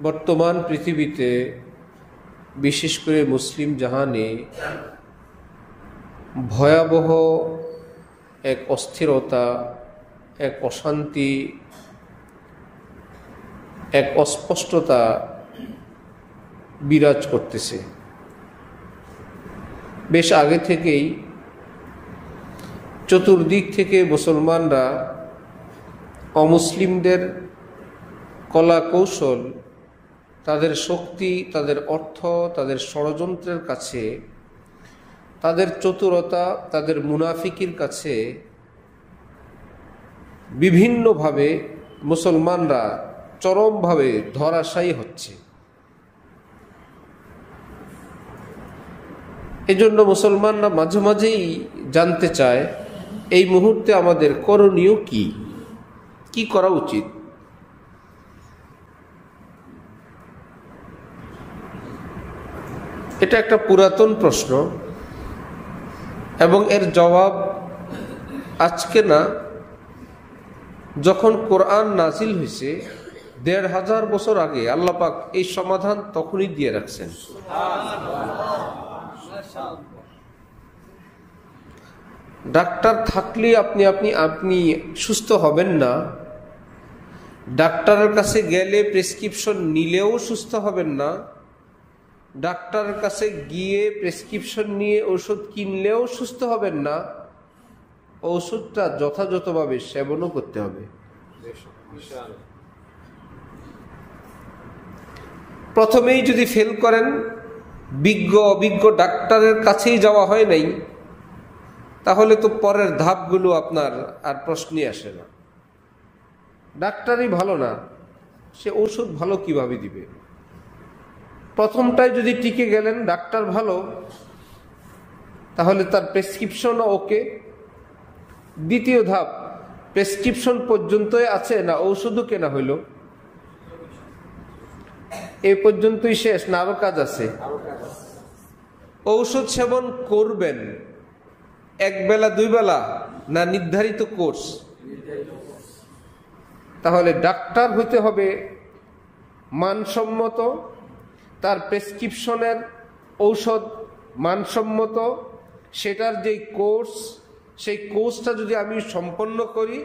বর্তমান পৃথিবীতে বিশেষ করে মুসলিম জাহানে ভয়াবহ এক অস্থিরতা, এক অশান্তি, এক অস্পষ্টতা বিরাজ করতেছে। বেশ আগে থেকেই চতুর্দিক থেকে মুসলমানরা অমুসলিমদের কলা কৌশল, তাদের শক্তি, তাদের অর্থ, তাদের ষড়যন্ত্রের কাছে, তাদের চতুরতা, তাদের মুনাফিকির কাছে বিভিন্নভাবে মুসলমানরা চরমভাবে ধরাশায়ী হচ্ছে। এজন্য মুসলমানরা মাঝে মাঝেই জানতে চায় এই মুহূর্তে আমাদের করণীয় কি করা উচিত। এটা একটা পুরাতন প্রশ্ন এবং এর জবাব আজকে না, যখন কোরআন নাজিল হয়েছে ১৫০০ বছর আগে আল্লাহ পাক এই সমাধান তখনই দিয়ে রাখছেন। ডাক্তার থাকলে আপনি সুস্থ হবেন না, ডাক্তারের কাছে গেলে প্রেসক্রিপশন নিলেও সুস্থ হবেন না, ডাক্তারের কাছে গিয়ে প্রেসক্রিপশন নিয়ে ওষুধ কিনলেও সুস্থ হবেন না, ওষুধটা যথাযথভাবে সেবনও করতে হবে। প্রথমেই যদি ফেল করেন, অভিজ্ঞ ডাক্তারের কাছেই যাওয়া হয় নাই, তাহলে তো পরের ধাপগুলো আপনার আর প্রশ্নই আসে না। ডাক্তারই ভালো না, সে ওষুধ ভালো কিভাবে দিবে? প্রথমটায় যদি টিকে গেলেন, ডাক্তার ভালো, তাহলে তার প্রেসক্রিপশনও ওকে। দ্বিতীয় ধাপ, প্রেসক্রিপশন পর্যন্তই আছে না ঔষধও কেনা হইল? এই পর্যন্তই শেষ না আরো কাজ আছে? ঔষধ সেবন করবেন এক বেলা দুই বেলা না নির্ধারিত কোর্স? তাহলে ডাক্তার হইতে হবে মানসম্মত, তার প্রেসক্রিপশনের ঔষধ মানসম্মত, সেটার যে কোর্স, সেই কোর্সটা যদি আমি সম্পন্ন করি,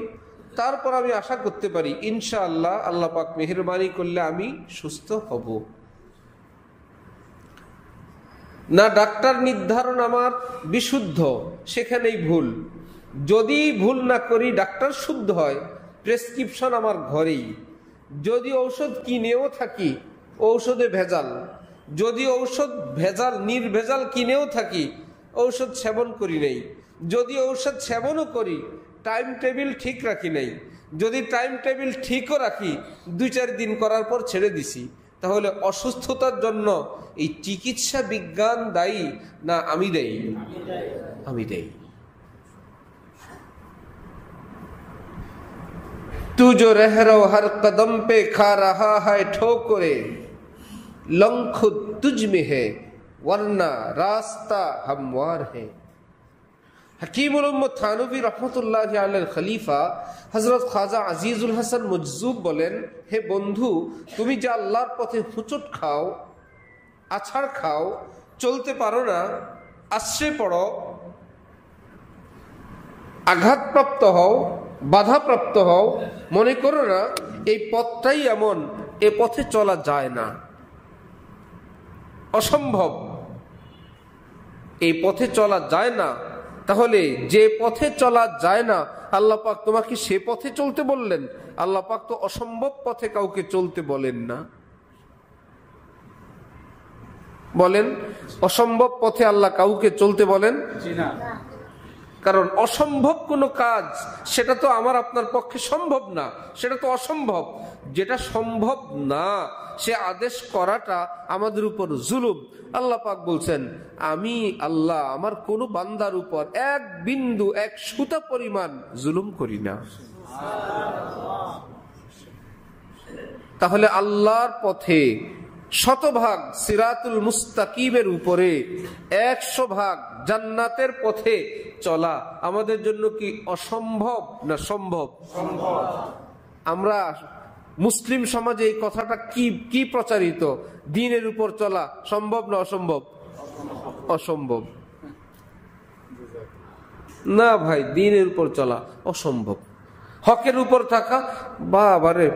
তারপর আমি আশা করতে পারি ইনশাআল্লাহ আল্লাহ পাক মেহেরবানি করলে আমি সুস্থ হব। না ডাক্তার নির্ধারণ আমার বিশুদ্ধ, সেখানেই ভুল। যদি ভুল না করি, ডাক্তার শুদ্ধ হয়, প্রেসক্রিপশন আমার ঘরেই। যদি ঔষধ কিনেও থাকি, ঔষধে ভেজাল। যদি ঔষধ ভেজাল, নির্ভেজাল কিনেও থাকি, ঔষধ সেবন করি নাই। যদি ঔষধ সেবনও করি, টাইম টেবিল ঠিক রাখি নাই। যদি টাইম টেবিল ঠিকও রাখি, ২-৪ দিন করার পর ছেড়ে দিছি, তাহলে অসুস্থতার জন্য এই চিকিৎসা বিজ্ঞান দায়ী না আমি দেই? আমি দেই। তু জো রহ রো হর কদম পে খা রহা হ্যায় ঠোকরে, লং খুদ তুঝ মে হ্যায় वरना रास्ता हमवार है। हकीमुल उम्मत थानवी रहमतुल्लाहि अलैहि खलीफा हजरत ख्वाजा আজিজুল হাসান মজজুব বলেন, হে বন্ধু, তুমি যে আল্লাহর পথে হুঁচট খাও, আছাড় খাও, চলতে পারো না, আশ্রয় পড়ো, আঘাতপ্রাপ্ত হও, বাধাপ্রাপ্ত হও, মনে করো না এই পথটাই এমন, এ পথে চলা যায় না, অসম্ভব, এই পথে চলা যায় না। তাহলে যে পথে চলা যায় না, আল্লাহ পাক তোমাকে সে পথে চলতে বললেন? আল্লাহ পাক তো অসম্ভব পথে কাউকে চলতে বলেন না। বলেন, অসম্ভব পথে আল্লাহ কাউকে চলতে বলেন? কারণ অসম্ভব কোনো কাজ, সেটা তো আমার আপনার পক্ষে সম্ভব না, সেটা তো অসম্ভব। যেটা সম্ভব না সে আদেশ করাটা আমাদের উপর জুলুম। আল্লাহ পাক বলছেন, আমি আল্লাহ আমার কোন বান্দার উপর এক বিন্দু, এক সুতা পরিমাণ জুলুম করি না। তাহলে আল্লাহর পথে 100% সিরাতুল মুস্তাকিমের উপরে 100% জান্নাতের পথে চলা আমাদের জন্য কি অসম্ভব না সম্ভব? আমরা মুসলিম সমাজে এই কথাটা কি প্রচারিত? দ্বীনের উপর চলা সম্ভব না অসম্ভব? অসম্ভব না ভাই, দ্বীনের উপর চলা অসম্ভব। হকের উপর থাকা, বাবারে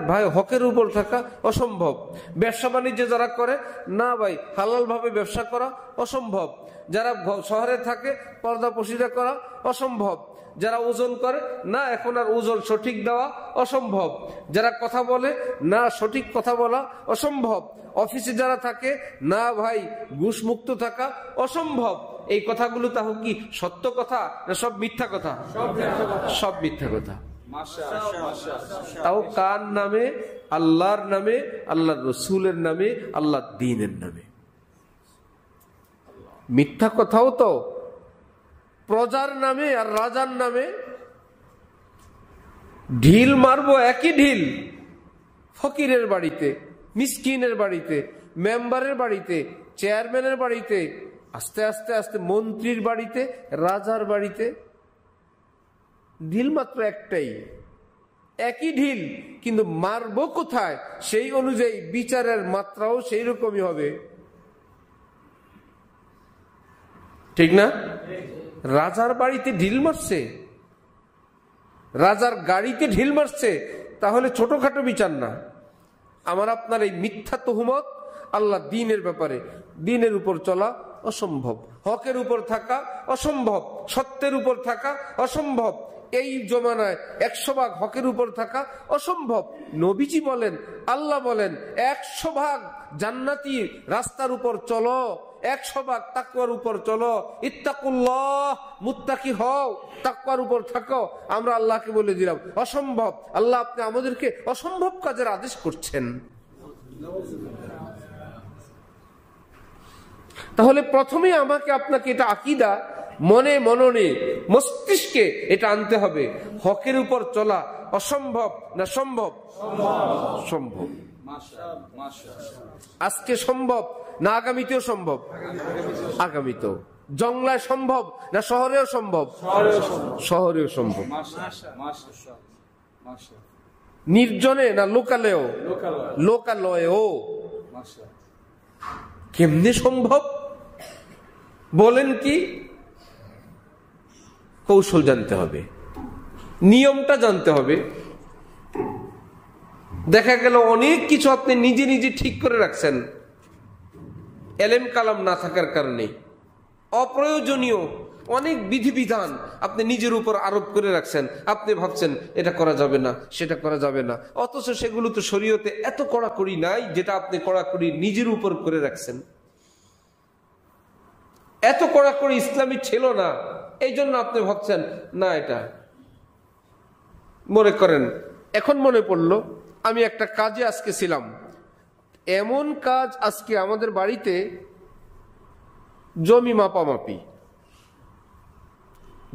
ভাই, হকের উপর থাকা অসম্ভব। ব্যবসা বাণিজ্য যারা করে, না ভাই, হালাল ভাবে ব্যবসা করা অসম্ভব। যারা শহরে থাকে, পর্দা পশিদা করা অসম্ভব। যারা ওজন করে, না এখন আর ওজন সঠিক দেওয়া অসম্ভব। যারা কথা বলে, না সঠিক কথা বলা অসম্ভব। অফিসে যারা থাকে, না ভাই ঘুষ মুক্ত থাকা অসম্ভব। এই কথাগুলো তাহলে কি সত্য কথা না সব মিথ্যা কথা? সব মিথ্যা কথা। তাও কার নামে? আল্লাহর নামে, আল্লাহর রসুলের নামে, আল্লাহর দ্বীনের নামে। মিথ্যা কথাও তো প্রজার নামে আর রাজার নামে। ঢিল মারবো, একই ঢিল ফকিরের বাড়িতে, মিসকিনের বাড়িতে, মেম্বারের বাড়িতে, চেয়ারম্যানের বাড়িতে, আস্তে আস্তে আস্তে মন্ত্রীর বাড়িতে, রাজার বাড়িতে। ঢিল মাত্র একটাই, একই ঢিল, কিন্তু মারবো কোথায় সেই অনুযায়ী বিচারের মাত্রাও সেই রকমই হবে, ঠিক না? রাজার বাড়িতে ঢিল মারছে, রাজার গাড়িতে ঢিল মারছে, তাহলে ছোটখাটো বিচার না। আমার আপনার এই মিথ্যা তুহমত আল্লাহ দ্বীনের ব্যাপারে, দ্বীনের উপর চলা অসম্ভব, হকের উপর থাকা অসম্ভব, সত্যের উপর থাকা অসম্ভব। এই জমানায় 100 ভাগ হকের উপর থাকা অসম্ভব। নবীজি বলেন, আল্লাহ বলেন, 100 ভাগ জান্নাতি রাস্তার উপর চলো, 100 ভাগ তাকওয়ার উপর চলো। ইত্তাকুল্লাহ, মুত্তাকি হও, তাকওয়ার উপর থাকো। আমরা আল্লাহকে বলে দিলাম অসম্ভব। আল্লাহ আপনি আমাদেরকে অসম্ভব কাজের আদেশ করছেন। তাহলে প্রথমে আমাকে আপনাকে এটা আকীদা, মনে মননে মস্তিষ্কে এটা আনতে হবে, হকের উপর চলা অসম্ভব না সম্ভব? সম্ভব। আজকে সম্ভব না আগামীতেও সম্ভব? আগামীতেও। জংলায় সম্ভব না শহরেও সম্ভব? শহরেও সম্ভব। নির্জনে না লোকালেও? লোকালয়েও। কেমনে সম্ভব বলেন? কি কৌশল জানতে হবে, নিয়মটা জানতে হবে। দেখা গেল অনেক কিছু আপনি নিজে নিজে ঠিক করে রাখছেন, এলেম কালাম না থাকার কারণে। অপ্রয়োজনীয় অনেক বিধিবিধান আপনি নিজের উপর আরোপ করে রাখছেন। আপনি ভাবছেন এটা করা যাবে না, সেটা করা যাবে না, অথচ সেগুলো তো শরীয়তে এত কড়াকড়ি নাই, যেটা আপনি কড়াকড়ি নিজের উপর করে রাখছেন। এত কড়াকড়ি ইসলামী ছিল না, এই জন্য আপনি ভাবছেন না এটা। মনে করেন, এখন মনে পড়লো, আমি একটা কাজে আজকে ছিলাম। এমন কাজ আজকে আমাদের বাড়িতে, জমি মাপামাপি,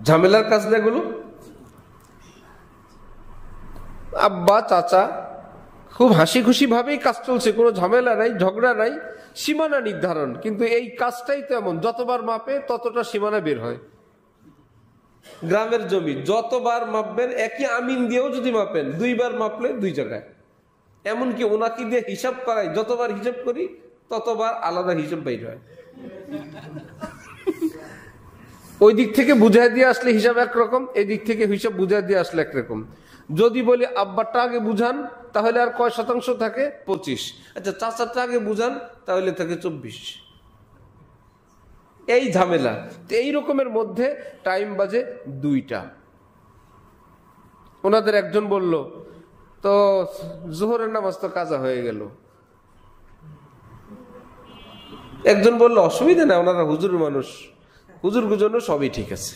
ঝামেলার কাজ না এগুলো। আব্বা চাচা খুব হাসি খুশি ভাবেই কাজ চলছে, কোনো ঝামেলা নাই, ঝগড়া নাই, সীমানা নির্ধারণ। কিন্তু এই কাজটাই তো এমন, যতবার মাপে ততটা সীমানা বের হয়। গ্রামের জমি যতবার মাপবেন, একই আমিন দিয়েও যদি মাপেন, 2 বার মাপলে 2 জায়গায়। এমনকি ওনাকে দিয়ে হিসাব করাই, যতবার হিসাব করি ততবার আলাদা হিসাব বের হয়। ওই দিক থেকে বুঝাই দিয়ে আসলে হিসাব একরকম, এই দিক থেকে হিসাব বুঝাই দিয়ে আসলে একরকম। যদি বলি আব্বারটা আগে বুঝান, তাহলে আর কয় শতাংশ থাকে? 25। আচ্ছা, চাচারটা আগে বুঝান, তাহলে থাকে 24। এই ঝামেলা। এই রকমের মধ্যে টাইম বাজে 2টা। ওনাদের একজন বলল, তো জোহরের নামাজ তো কাজা হয়ে গেল। একজন বলল, অসুবিধা না, ওনারা হুজুর মানুষ, হুজুর গুজন্য সবই ঠিক আছে।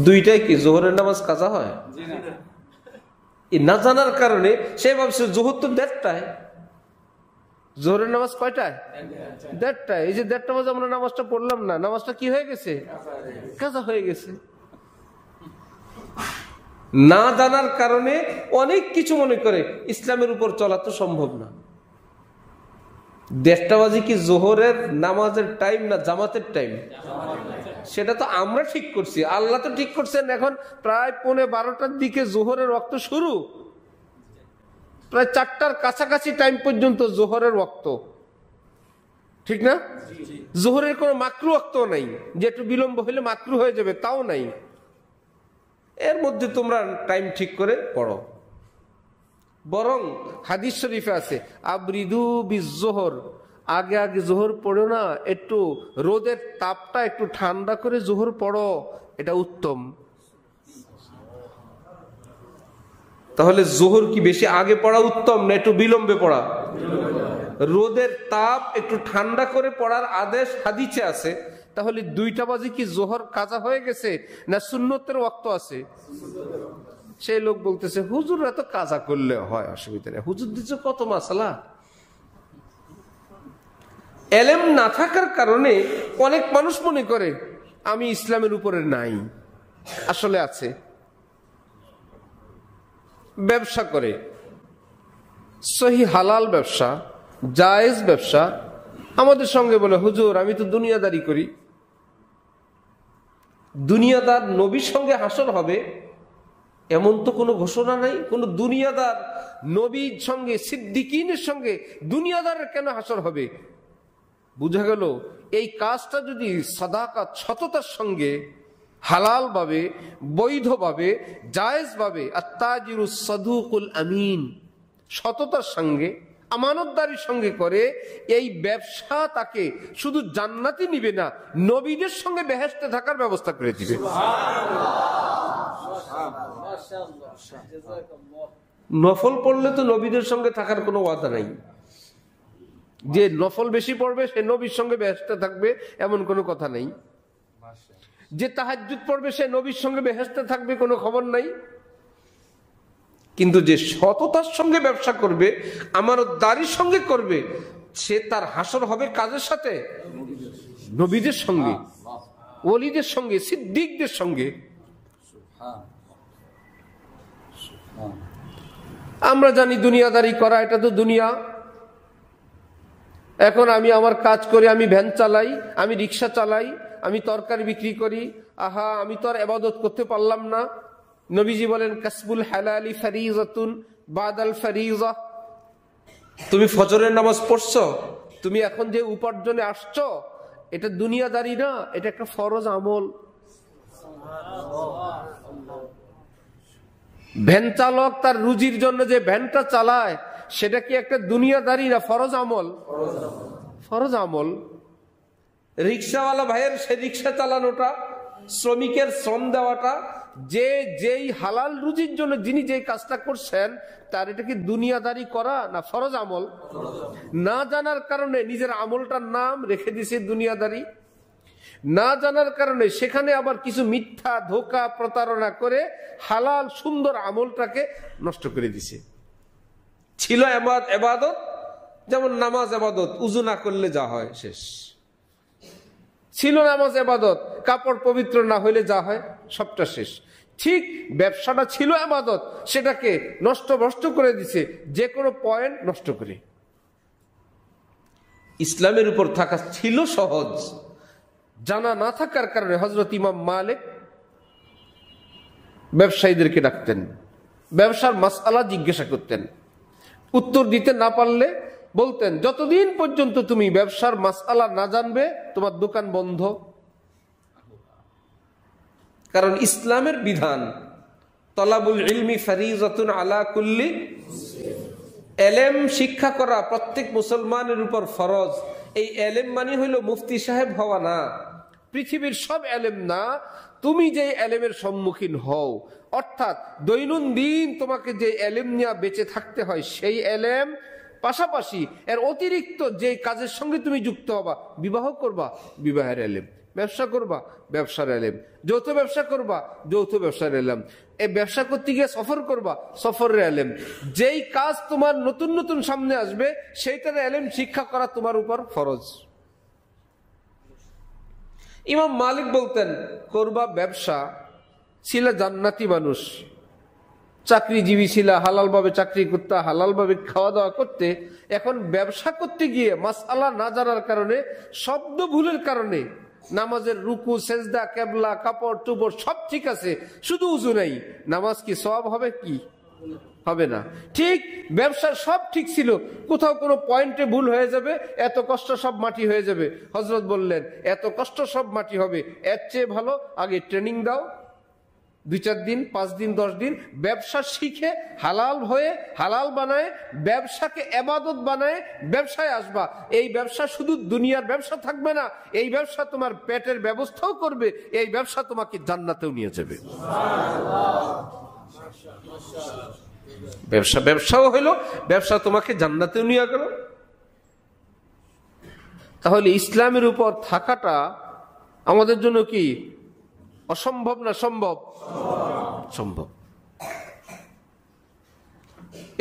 2টায় কি জোহরের নামাজ কাজা হয়? না জানার কারণে সে ভাবছে জোহর তো 1:30টায়, জোহরের নামাজ কয়টায়? 1:30টায়। এই যে 1:30টা বাজে আমরা নামাজটা পড়লাম না, নামাজটা কি হয়ে গেছে? কাজা হয়ে গেছে। না জানার কারণে অনেক কিছু মনে করে ইসলামের উপর চলা তো সম্ভব না। 1:30টা বাজে কি জোহরের নামাজের টাইম না জামাতের টাইম? সেটা তো আমরা ঠিক করছি, আল্লাহ তো ঠিক করছেন। এখন প্রায় 11:15টার দিকে জোহরের ওয়াক্ত শুরু, প্রায় 4টার কাছাকাছি টাইম পর্যন্ত জোহরের ওয়াক্ত, ঠিক না? জোহরের কোনো মাকরু ওয়াক্ত নাই যে একটু বিলম্ব হলে মাকরু হয়ে যাবে, তাও নাই। এর মধ্যে তোমরা টাইম ঠিক করে পড়ো। বরং হাদিস শরীফে আছে আবরিদু বিজোহর, আগে আগে জোহর পড়ো না, একটু রোদের তাপটা একটু ঠান্ডা করে জোহর পড়ো, এটা উত্তম। তাহলে জোহর কি বেশি আগে পড়া উত্তম না একটু বিলম্বে পড়া? রোদের তাপ একটু ঠান্ডা করে পড়ার আদেশ হাদিসে আছে। তাহলে 2টা বাজে কি জোহর কাজা হয়ে গেছে না সুন্নতের ওয়াক্ত আছে? সেই লোক বলতেছে হুজুররা তো কাজা করলে হয়, অসুবিধা নেই, হুজুর দিচ্ছে কত মাসালা। এলেম না থাকার কারণে অনেক মানুষ মনে করে আমি ইসলামের উপরে নাই, আসলে আছে। ব্যবসা করে, সহি হালাল ব্যবসা, জায়েজ ব্যবসা, আমাদের সঙ্গে বলে হুজুর আমি তো দুনিয়াদারি করি। দুনিয়াদার নবীর সঙ্গে হাসর হবে এমন তো কোনো ঘোষণা নাই। কোন দুনিয়াদার নবীর সঙ্গে, সিদ্দিকিনের সঙ্গে দুনিয়াদারের কেন হাসর হবে? বুঝা গেল এই কাজটা যদি সাদাকাত, সততার সঙ্গে, হালাল ভাবে, বৈধভাবে, জায়েজ ভাবে, আত্তাজিরুস সাদুকুল আমিন, সততার সঙ্গে, আমানতদারির সঙ্গে করে, এই ব্যবসা তাকে শুধু জান্নাতি নিবে না, নবীদের সঙ্গে বেহেশতে থাকার ব্যবস্থা করে দিবে। নফল পড়লে তো নবীদের সঙ্গে থাকার কোনো ওয়াদা নাই। যে নফল বেশি পড়বে সে নবীর সঙ্গে বেহেশতে থাকবে এমন কোনো কথা নেই। যে তাহাজ্জুদ পড়বে সে নবীর সঙ্গে বেহেশতে থাকবে কোনো খবর নাই। কিন্তু যে সততার সঙ্গে ব্যবসা করবে, আমানতদারির সঙ্গে করবে, সে তার হাসর হবে কাজের সাথে, নবীদের সঙ্গে, ওলিদের সঙ্গে, সিদ্দিকদের সঙ্গে। আমরা জানি দুনিয়াদারি করা এটা তো দুনিয়া। এখন আমি আমার কাজ করি, আমি ভ্যান চালাই, আমি রিক্সা চালাই, আমি তরকারি বিক্রি করি, আহা আমি তো আর ইবাদত করতে পারলাম না। নবীজি বলেন কাসবুল হালালি ফারিজাতুন বাদাল ফারিজা। তুমি ফজরের নামাজ পড়ছো, তুমি এখন যে উপার্জনে আসছো, এটা দুনিয়াদারি না, এটা একটা ফরজ আমল। ভ্যান চালক তার রুজির জন্য যে ভ্যানটা চালায়, সেটা কি একটা দুনিয়াদারি না ফরজ আমল? ফরজ আমল। রিক্সাওয়ালা ভাইয়ের সে রিক্সা চালানোটা, শ্রমিকের শ্রম দেওয়াটা, যে যেই হালাল রুজির জন্য যিনি যে কাজটা করছেন, তার এটা কি দুনিয়াদারি করা না ফরজ আমল? না জানার কারণে নিজের আমলটার নাম রেখে দিয়েছে দুনিয়াদারি। না জানার কারণে সেখানে আবার কিছু মিথ্যা, ধোঁকা, প্রতারণা করে হালাল সুন্দর আমলটাকে নষ্ট করে দিছে। ছিল এবাদত, যেমন নামাজ এবাদত, উযু না করলে যা হয় শেষ। ছিল নামাজ এবাদত, কাপড় পবিত্র না হইলে যা হয় সবটা শেষ। ঠিক ব্যবসাটা ছিল এবাদত, সেটাকে নষ্ট করে দিছে যে কোনো পয়েন্ট নষ্ট করে। ইসলামের উপর থাকা ছিল সহজ, জানা না থাকার কারণে হযরত ইমাম মালিক ব্যবসায়ীদেরকে ডাকতেন, ব্যবসার মাসআলা জিজ্ঞাসা করতেন, উত্তর দিতে না পারলে বলতেন যতদিন পর্যন্ত তুমি ব্যবসার মাসআলা না জানবে তোমার দোকান বন্ধ। কারণ ইসলামের বিধান তলাবুল ইলমি ফারিজাতুন আলা কুল্লি, এলেম শিক্ষা করা প্রত্যেক মুসলমানের উপর ফরজ। এই এলেম মানে হইল মুফতি সাহেব হওয়া না, পৃথিবীর সব এলেম না, তুমি যে এলেমের সম্মুখীন হও, অর্থাৎ দৈনন্দিন তোমাকে যে এলেম নিয়ে বেঁচে থাকতে হয় সেই এলেম, পাশাপাশি এর অতিরিক্ত যে কাজের সঙ্গে তুমি যুক্ত হবা, বিবাহ করবা বিবাহের এলেম, ব্যবসা করবা ব্যবসার এলেম, যৌথ ব্যবসা করবা যৌথ ব্যবসার এলেম, এই ব্যবসা করতে গিয়ে সফর করবা সফরের এলেম, যেই কাজ তোমার নতুন নতুন সামনে আসবে সেইটার এলেম শিক্ষা করা তোমার উপর ফরজ। ইমাম মালিক বলতেন করবা ব্যবসা, ছিল জান্নাতি মানুষ, চাকরিজীবী ছিল, হালাল ভাবে চাকরি করতে, হালাল ভাবে খাওয়া দাওয়া করতে। এখন ব্যবসা করতে গিয়ে মাসআলা না জানার কারণে, শব্দ ভুলের কারণে নামাজের রুকু সেজদা কেবলা কাপড় চোপড় সব ঠিক আছে, শুধু উযু নাই, নামাজ কি সওয়াব হবে? কি হবে না। ঠিক ব্যবসার সব ঠিক ছিল, কোথাও কোনো পয়েন্টে ভুল হয়ে যাবে, এত কষ্ট সব মাটি হয়ে যাবে। হযরত বললেন এত কষ্ট সব মাটি হবে, এর চেয়ে ভালো আগে ট্রেনিং দাও, 2-4 দিন 5 দিন 10 দিন ব্যবসা শিখে হালাল হয়ে হালাল বানায় ব্যবসাকে ইবাদত বানায় ব্যবসায় আসবা। এই ব্যবসা শুধু দুনিয়ার ব্যবসা থাকবে না, এই ব্যবসা তোমার পেটের ব্যবস্থাও করবে, এই ব্যবসা তোমাকে জান্নাতেও নিয়ে যাবে। ব্যবসাও হইলো, ব্যবসা তোমাকে জান্নাতেও নিয়ে গেল। তাহলে ইসলামের উপর থাকাটা আমাদের জন্য কি অসম্ভব না সম্ভব? সম্ভব।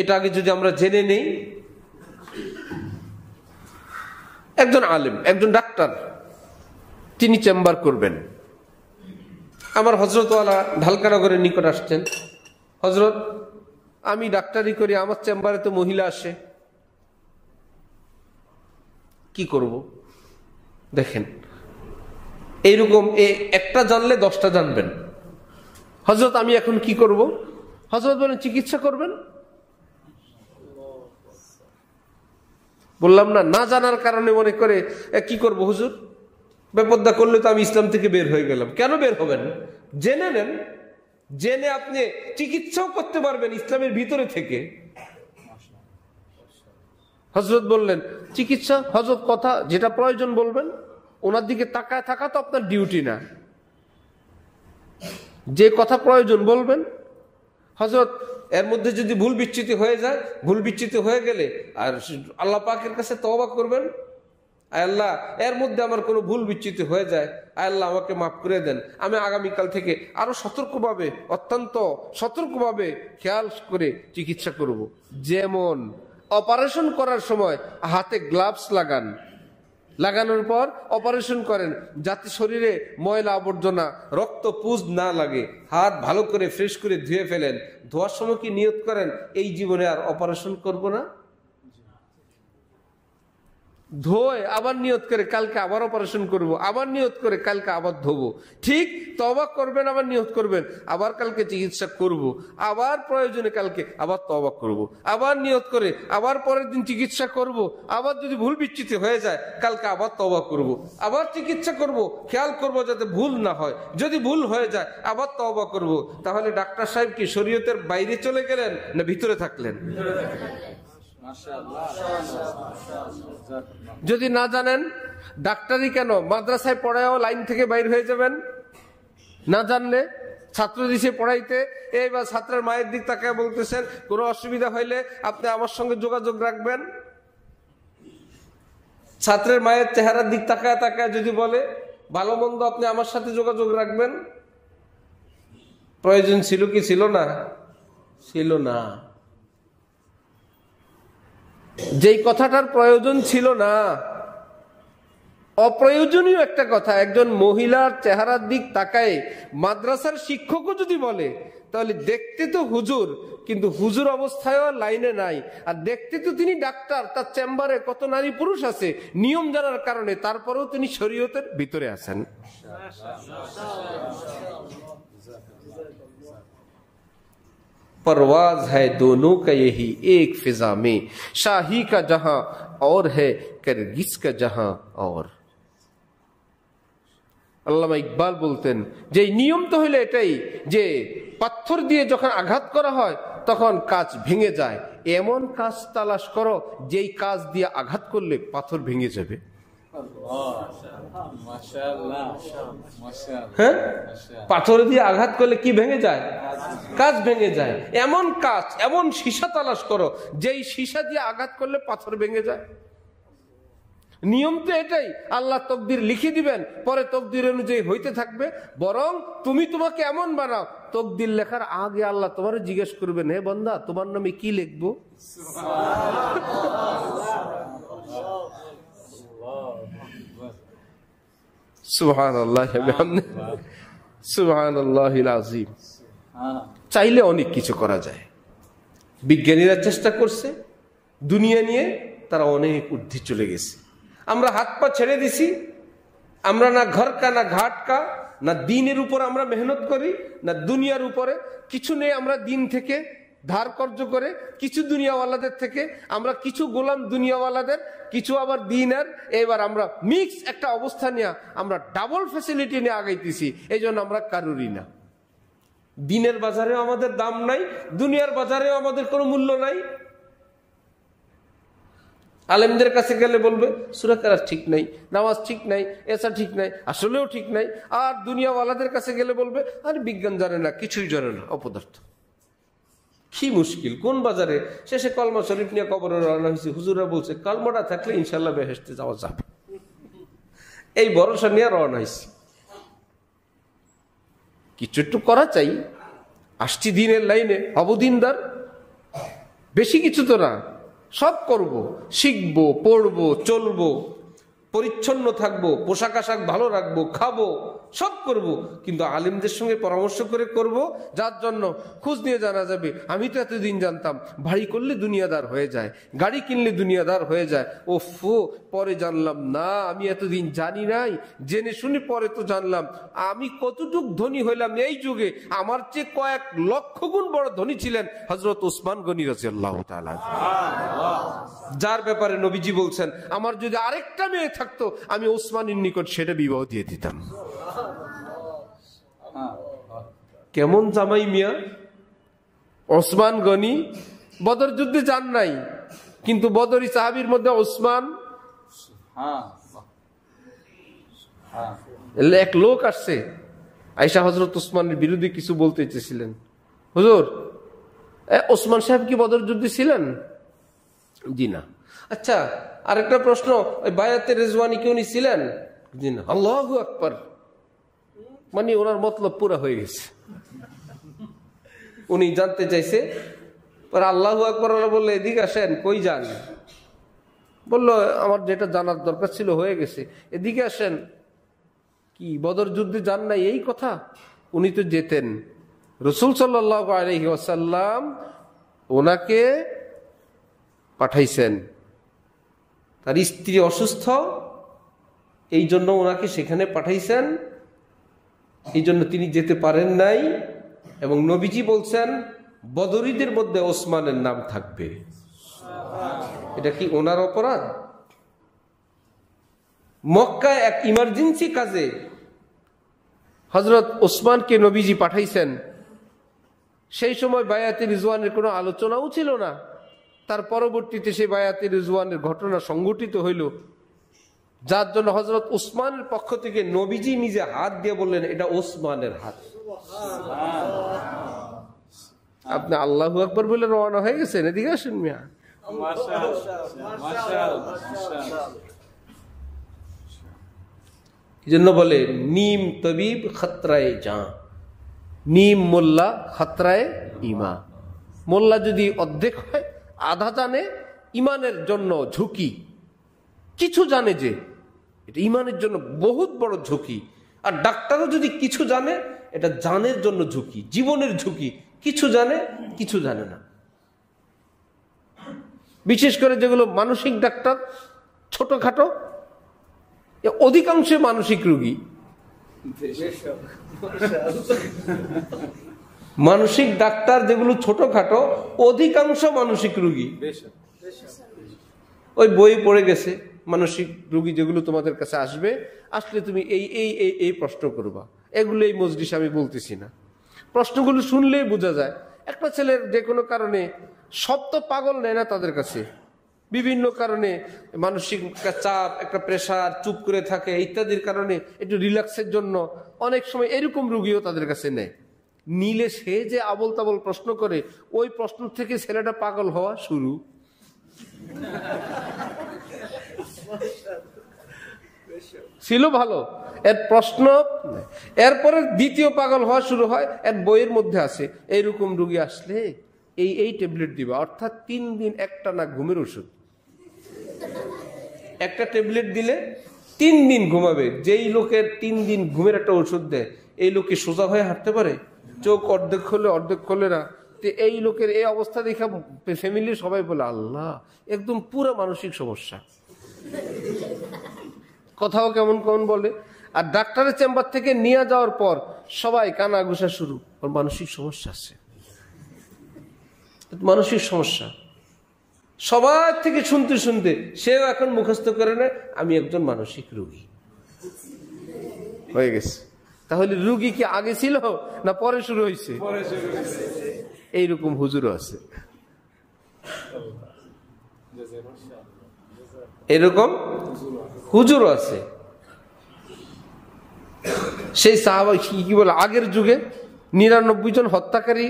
এটা আগে যদি আমরা জেনে নেই, একজন আলেম, একজন ডাক্তার, তিনি চেম্বার করবেন। আমার হযরতওয়ালা ঢালকানগরের নিকট আসছেন, হযরত আমি ডাক্তারি করি, আমার চেম্বারে তো মহিলা আসে, কি করব? দেখেন এইরকম একটা জানলে 10টা জানবেন। হযরত আমি এখন কি করব? হযরত বলেন চিকিৎসা করবেন। বললাম না, না জানার কারণে মনে করে কি করব হুজুর, বেপরদা করলে তো আমি ইসলাম থেকে বের হয়ে গেলাম। কেন বের হবেন? জেনে নেন, জেনে আপনি চিকিৎসাও করতে পারবেন ইসলামের ভিতরে থেকে। হযরত বললেন চিকিৎসা, হযরত কথা যেটা প্রয়োজন বলবেন, ওনার দিকে তাকায় থাকা তো আপনার ডিউটি না, যে কথা প্রয়োজন বলবেন। হযরত এর মধ্যে যদি ভুল বিচ্যুতি হয়ে যায়, ভুল বিচ্যুতি হয়ে গেলে আর আল্লাহ পাকের কাছে তওবা করবেন, আয় আল্লাহ এর মধ্যে আমার কোনো ভুল বিচ্যুতি হয়ে যায়, আয় আল্লাহ আমাকে মাফ করে দেন, আমি আগামীকাল থেকে আরো সতর্কভাবে, অত্যন্ত সতর্কভাবে খেয়াল করে চিকিৎসা করব। যেমন অপারেশন করার সময় হাতে গ্লাভস লাগান, লাগানোর পর অপারেশন করেন যাতে শরীরে ময়লা আবর্জনা রক্ত পুঁজ না লাগে, হাত ভালো করে ফ্রেশ করে ধুয়ে ফেলেন। ধোয়ার সময় কি নিয়ত করেন এই জীবনে আর অপারেশন করব না? ধোয় আবার নিয়ত করে কালকে আবার অপারেশন করব, আবার নিয়ত করে কালকে আবার ধোবো। ঠিক তওবা করবেন, আবার নিয়ত করবেন আবার কালকে চিকিৎসা করব, আবার প্রয়োজনে কালকে আবার তওবা করব, আবার নিয়ত করে আবার পরের দিন চিকিৎসা করব, আবার যদি ভুল বিচ্যুতি হয়ে যায় কালকে আবার তওবা করব, আবার চিকিৎসা করব, খেয়াল করব যাতে ভুল না হয়, যদি ভুল হয়ে যায় আবার তওবা করব। তাহলে ডাক্তার সাহেব কি শরীয়তের বাইরে চলে গেলেন না ভিতরে থাকলেন? যদি না জানেন ডাক্তারি কেন, মাদ্রাসায় পড়ায়ও লাইন থেকে বাইর হয়ে যাবেন। না জানলে ছাত্র দিছে পড়াইতে, এইবার ছাত্রের মায়ের দিক তাকায় বলতেছেন কোনো অসুবিধা হইলে আপনি আমার সঙ্গে যোগাযোগ রাখবেন। ছাত্রের মায়ের চেহারার দিক তাকায় তাকায় যদি বলে ভালো মন্দ আপনি আমার সাথে যোগাযোগ রাখবেন। প্রয়োজন ছিল কি ছিল না? ছিল না। যেই কথাটার প্রয়োজন ছিল না, অপ্রয়োজনীয় একটা কথা, একজন মহিলার চেহারার দিক তাকায় মাদ্রাসার শিক্ষকও যদি বলে, তাহলে দেখতে তো হুজুর, কিন্তু হুজুর অবস্থায় লাইনে নাই, আর দেখতে তো তিনি ডাক্তার, তার চেম্বারে কত নারী পুরুষ আছে নিয়ম জানার কারণে, তারপরেও তিনি শরীয়তের ভিতরে আছেন। परवाज है दोनों का यही एक फिजा में, शाही का जहां और है किरगिज का जहां और। আল্লামা ইকবাল বলতেন যে নিয়ম তো হইলো এটাই যে পাথর দিয়ে যখন আঘাত করা হয় তখন কাঁচ ভেঙে যায়, এমন কাঁচ তালাশ করো যেই কাঁচ দিয়ে আঘাত করলে পাথর ভেঙে যাবে। হ্যাঁ, পাথর দিয়ে আঘাত করলে কি ভেঙে যায়? কাঁচ ভেঙে যায়। এমন কাঁচ, এমন সীসা তালাশ করো যেই সীসা দিয়ে আঘাত করলে পাথর ভেঙে যায়। নিয়ম তো এটাই, আল্লাহ তকদির লিখে দিবেন, পরে তকদির অনুযায়ী হইতে থাকবে। বরং তুমি তোমাকে এমন বানাও, তকদির লেখার আগে আল্লাহ তোমার জিজ্ঞেস করবেন, হে বান্দা তোমার নামে কি লিখবো? সুবহানাল্লাহ সুবহানাল্লাহিল আযীম। চাইলে অনেক কিছু করা যায়। বিজ্ঞানীরা চেষ্টা করছে, দুনিয়া নিয়ে তারা অনেক ঊর্ধ্বে চলে গেছে। আমরা হাত পা ছেড়ে দিছি, আমরা না ঘর কা না ঘাট কা, না দিনের উপর আমরা মেহনত করি, না দুনিয়ার উপরে কিছু নেই। আমরা দিন থেকে ধার কর্জ করে, কিছু দুনিয়াওয়ালাদের থেকে, আমরা কিছু গোলাম দুনিয়াওয়ালাদের, কিছু আবার দিনের। এবার আমরা মিক্স একটা অবস্থা নিয়ে আমরা ডাবল ফ্যাসিলিটি নিয়ে আগাইতেছি। এই জন্য আমরা কারুরই না। দিনের বাজারেও আমাদের দাম নাই, দুনিয়ার বাজারেও আমাদের কোনো মূল্য নাই। আলেমদের কাছে গেলে বলবে সূরা কেরাত ঠিক নাই, নামাজ ঠিক নাই, এসা ঠিক নাই, আসলেও ঠিক নাই। আর দুনিয়াওয়ালাদের কাছে গেলে বলবে আরে বিজ্ঞান জানে না, কিছুই জানে না, অপদার্থ। কি মুশকিল, কোন বাজারে? শেষে কলমা শরীফ নিয়ে কবরে রওনা হয়েছে। হুজুরা বলছে কলমাটা থাকলে ইনশাল্লাহ বেহেশতে যাওয়া যাবে, এই ভরসা নিয়ে রওনা হয়েছে। কিছু একটু করা চাই, আসছি দিনের লাইনে, হব দিনদার, বেশি কিছু তো না, সব করব, শিখবো, পড়বো, চলবো, পরিচ্ছন্ন থাকবো, পোশাক আশাক ভালো রাখবো, খাবো, সব করব। কিন্তু আলেমদের সঙ্গে পরামর্শ করে করব, যার জন্য খোঁজ নিয়ে জানা যাবে আমি তো এতদিন জানতাম বাড়ি করলে দুনিয়াদার হয়ে যায়, গাড়ি কিনলে দুনিয়াদার হয়ে যায়। ওফো, পরে জানলাম না, আমি এতদিন জানি নাই, জেনে শুনে পরে তো জানলাম আমি কতটুক ধনী হইলাম এই যুগে। আমার চেয়ে কয়েক লক্ষ গুণ বড় ধনী ছিলেন হযরত ওসমান গনি রাদিয়াল্লাহু তাআলা, যার ব্যাপারে নবীজি বলছেন আমার যদি আরেকটা মেয়ে থাকতো আমি ওসমানের নিকট সেটা বিবাহ দিয়ে দিতাম। কেমন জামাই মিয়া! ওসমান গনি বদর যুদ্ধে যান নাই, কিন্তু বদরি সাহাবীর মধ্যে ওসমান, এক লোক আসছে, আয়েশা হযরত ওসমানের বিরুদ্ধে কিছু বলতে চেয়েছিলেন। হুজুর, ওসমান সাহেব কি বদর যুদ্ধে ছিলেন? জি না। আচ্ছা, আরেকটা প্রশ্ন, ওই বায়াতে রিজওয়ানি কি উনি ছিলেন? জি না। আল্লাহু আকবার, মানে ওনার মতলব পুরা হয়ে গেছে। উনি জানতে চাইছে, পরে আল্লাহু আকবার বললে এদিকে আসেন। কই যান? বললো আমার যেটা জানার দরকার ছিল হয়ে গেছে, এদিকে আসেন। কি বদর যুদ্ধে যান নাই এই কথা? উনি তো যেতেন। রাসূল সাল্লাল্লাহু আলাইহি ওয়াসাল্লাম ওনাকে পাঠাইছেন, তার স্ত্রী অসুস্থ, এই জন্য ওনাকে সেখানে পাঠাইছেন, এই জন্য তিনি যেতে পারেন নাই। এবং নবীজি বলছেন বদরীদের মধ্যে ওসমানের নাম থাকবে। এটা কি ওনার অপরাধ? মক্কায় এক ইমার্জেন্সি কাজে হযরত ওসমানকে নবীজি পাঠাইছেন। সেই সময় বায়াতে রিজওয়ানের কোনো আলোচনাও ছিল না। তার পরবর্তীতে সেই বায়াতে রিজওয়ানের ঘটনা সংঘটিত হইল, যার জন্য হযরত ওসমানের পক্ষ থেকে নবীজি নিজে হাত দিয়ে বললেন এটা ওসমানের হাত। আপনি আল্লাহু আকবার বলে রওনা হয়ে গেছেন, এদিকে আসেন মিয়া। এই জন্য বলে নিম তবিব খতরায়ে জাঁ, নিম মোল্লা খতরায়ে ইমা। মোল্লা যদি অর্ধেক হয়, আধা জানে, ইমানের জন্য ঝুঁকি। কিছু জানে যে এটা ইমানের জন্য বহুত বড় ঝুঁকি। আর ডাক্তারও যদি কিছু জানে, এটা জানের জন্য ঝুঁকি, জীবনের ঝুঁকি। কিছু জানে, কিছু জানে না। বিশেষ করে যেগুলো মানসিক ডাক্তার, ছোটখাটো, অধিকাংশ মানসিক রোগী। মানসিক ডাক্তার যেগুলো ছোটখাটো, অধিকাংশ মানসিক রোগী। ওই বই পড়ে গেছে, মানসিক রোগী যেগুলো তোমাদের কাছে আসবে, আসলে তুমি এই এই এই এই প্রশ্ন করবা। এগুলো এই মজলিসে আমি বলতেছি না, প্রশ্নগুলো শুনলেই বোঝা যায়। একটা ছেলের যে কোনো কারণে, সব তো পাগল নেয় না তাদের কাছে, বিভিন্ন কারণে মানসিক চাপ, একটা প্রেশার, চুপ করে থাকে ইত্যাদির কারণে একটু রিল্যাক্সের জন্য অনেক সময় এরকম রোগীও তাদের কাছে নেয়। নিলে সে যে আবল তাবল প্রশ্ন করে, ওই প্রশ্ন থেকে ছেলেটা পাগল হওয়া শুরু। ছিল ভালো, এর প্রশ্ন, এরপরে দ্বিতীয় পাগল হওয়া শুরু হয়। এর বইয়ের মধ্যে আছে এইরকম রোগী আসলে এই এই ট্যাবলেট দিবা, অর্থাৎ 3 দিন একটা না ঘুমের ওষুধ। একটা ট্যাবলেট দিলে 3 দিন ঘুমাবে। যেই লোকের 3 দিন ঘুমের একটা ওষুধ দেয়, এই লোকে সোজা হয়ে হাঁটতে পারে? চোখ অর্ধেক খোলে, অর্ধেক খোলে না। তো এই লোকের এই অবস্থা দেখা ফ্যামিলির সবাই বলে আল্লাহ, একদম পুরো মানসিক সমস্যা। কথাও কেমন কেমন বলে। আর ডাক্তারের চেম্বার থেকে নিয়ে যাওয়ার পর সবাই কানা ঘুষা শুরু, ওর মানসিক সমস্যা আছে, মানসিক সমস্যা। সবার থেকে শুনতে শুনতে সেও এখন মুখস্থ করে নেয় আমি একজন মানসিক রোগী হয়ে গেছে। তাহলে রুগী কি আগে ছিল না পরে শুরু হয়েছে? এইরকম হুজুরও আছে, এরকম হুজুরও আছে। সেই সাহাবা কি বলে, আগের যুগে 99 জন হত্যাকারী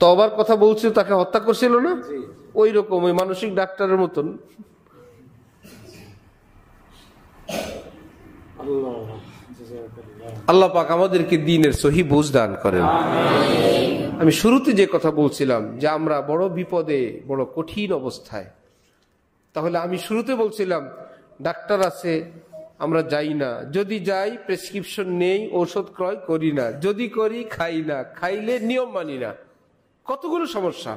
তওবার কথা বলছিল, তাকে হত্যা করছিল না? ওই রকম ওই মানসিক ডাক্তারের মতন। আল্লাহ পাক আমাদেরকে দ্বীনের সহি বুঝ দান করেন। আমি শুরুতে যে কথা বলছিলাম যে আমরা বড় বিপদে, বড় কঠিন অবস্থায়, তাহলে আমি শুরুতে বলছিলাম ডাক্তার আছে আমরা যাই না, যদি যাই প্রেসক্রিপশন নেই, ঔষধ ক্রয় করি না, যদি করি খাই না, খাইলে নিয়ম মানি না, কতগুলো সমস্যা।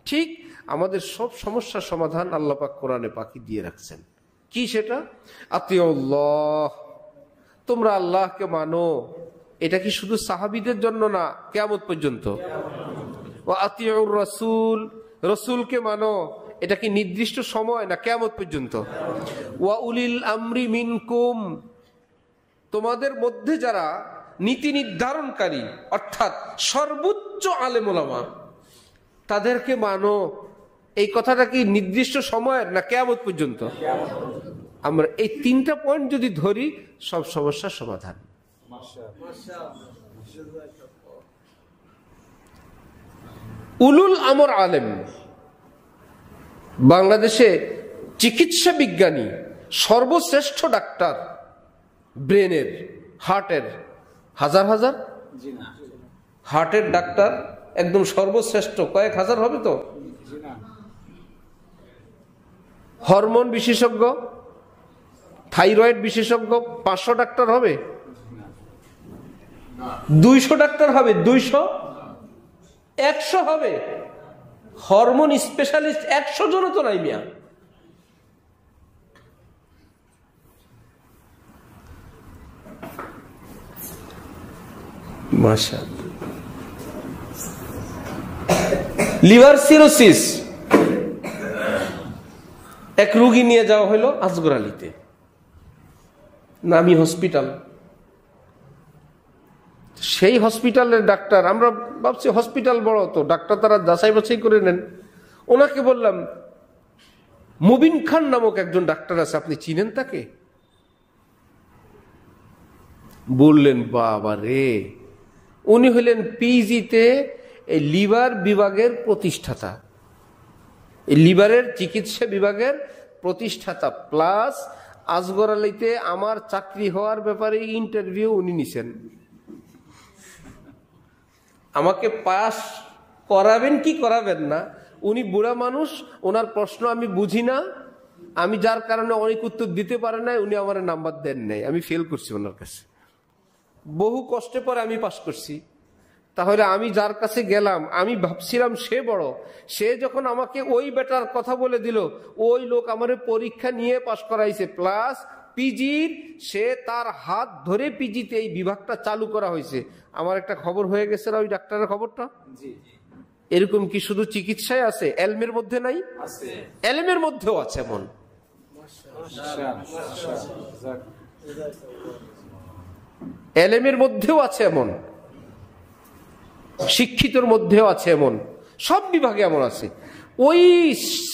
ঠিক আমাদের সব সমস্যার সমাধান আল্লাহ পাক কোরআনে পাকি দিয়ে রাখছেন। কি সেটা? আতিউল্লাহ, তোমরা আল্লাহকে মানো। এটা কি শুধু সাহাবীদের জন্য না, কিয়ামত পর্যন্ত। ওয়া আতিউর রাসূল, রাসূলকে মানো। এটা কি নির্দিষ্ট সময় না, কিয়ামত পর্যন্ত। ওয়া উলিল আমরি মিনকুম, তোমাদের মধ্যে যারা নীতি নির্ধারণকারী অর্থাৎ সর্বোচ্চ আলেম ওলামা, তাদেরকে মানো। এই কথাটা কি নির্দিষ্ট সময়ের না কিয়ামত পর্যন্ত? আমরা এই 3টা পয়েন্ট যদি ধরি সব সমস্যার সমাধান। উলুল আমর আলেম, বাংলাদেশে চিকিৎসা বিজ্ঞানী সর্বশ্রেষ্ঠ ডাক্তার, ব্রেনের, হার্টের, হাজার হাজার হার্টের ডাক্তার একদম সর্বশ্রেষ্ঠ, কয়েক হাজার হবে তো। হরমোন বিশেষজ্ঞ, থাইরয়েড বিশেষজ্ঞ 500 ডাক্তার হবে? 200 ডাক্তার হবে? 200? 100 হবে? হরমোন স্পেশালিস্ট 100 জন তো নাই মিয়া। মাশাআল্লাহ। লিভার সিরোসিস এক রোগী নিয়ে যাওয়া হলো আসগর আলীতে, নামি হসপিটাল। সেই হসপিটালের ডাক্তার, আমরা ভাবছি হসপিটাল বড় তো ডাক্তার তারা যাচাই বাছাই করে নেন। ওনাকে বললাম মুবিন খান নামক একজন ডাক্তার আছে, আপনি চিনেন তাকে? বললেন বাবা রে, উনি হলেন পিজিতে এই লিভার বিভাগের প্রতিষ্ঠাতা, এই লিভারের চিকিৎসা বিভাগের প্রতিষ্ঠাতা, প্লাস আসগর আলীতে আমার চাকরি হওয়ার ব্যাপারে ইন্টারভিউ উনি নিছেন। আমাকে পাস করাবেন কি করাবেন না, উনি বুড়া মানুষ, ওনার প্রশ্ন আমি বুঝি না, আমি যার কারণে অনেক উত্তর দিতে পারে না, উনি আমার নাম্বার দেন নাই, আমি ফেল করছি ওনার কাছে। বহু কষ্টে পরে আমি পাস করছি। তাহলে আমি যার কাছে গেলাম, আমি ভাবছিলাম সে বড়, সে যখন আমাকে ওই বেটার কথা বলে দিল, ওই লোক আমার পরীক্ষা নিয়ে পাস করাইছে, প্লাস পিজির, সে তার হাত ধরে পিজিতে এই বিভাগটা চালু করা হয়েছে। আমার একটা খবর হয়ে গেছে না ওই ডাক্তারের খবরটা? এরকম কি শুধু চিকিৎসায় আছে, এলমের মধ্যে নাই? এলমের মধ্যেও আছে এমন। এলমের মধ্যেও আছে এমন, শিক্ষিতর মধ্যেও আছে এমন, সব বিভাগে এমন আছে। ওই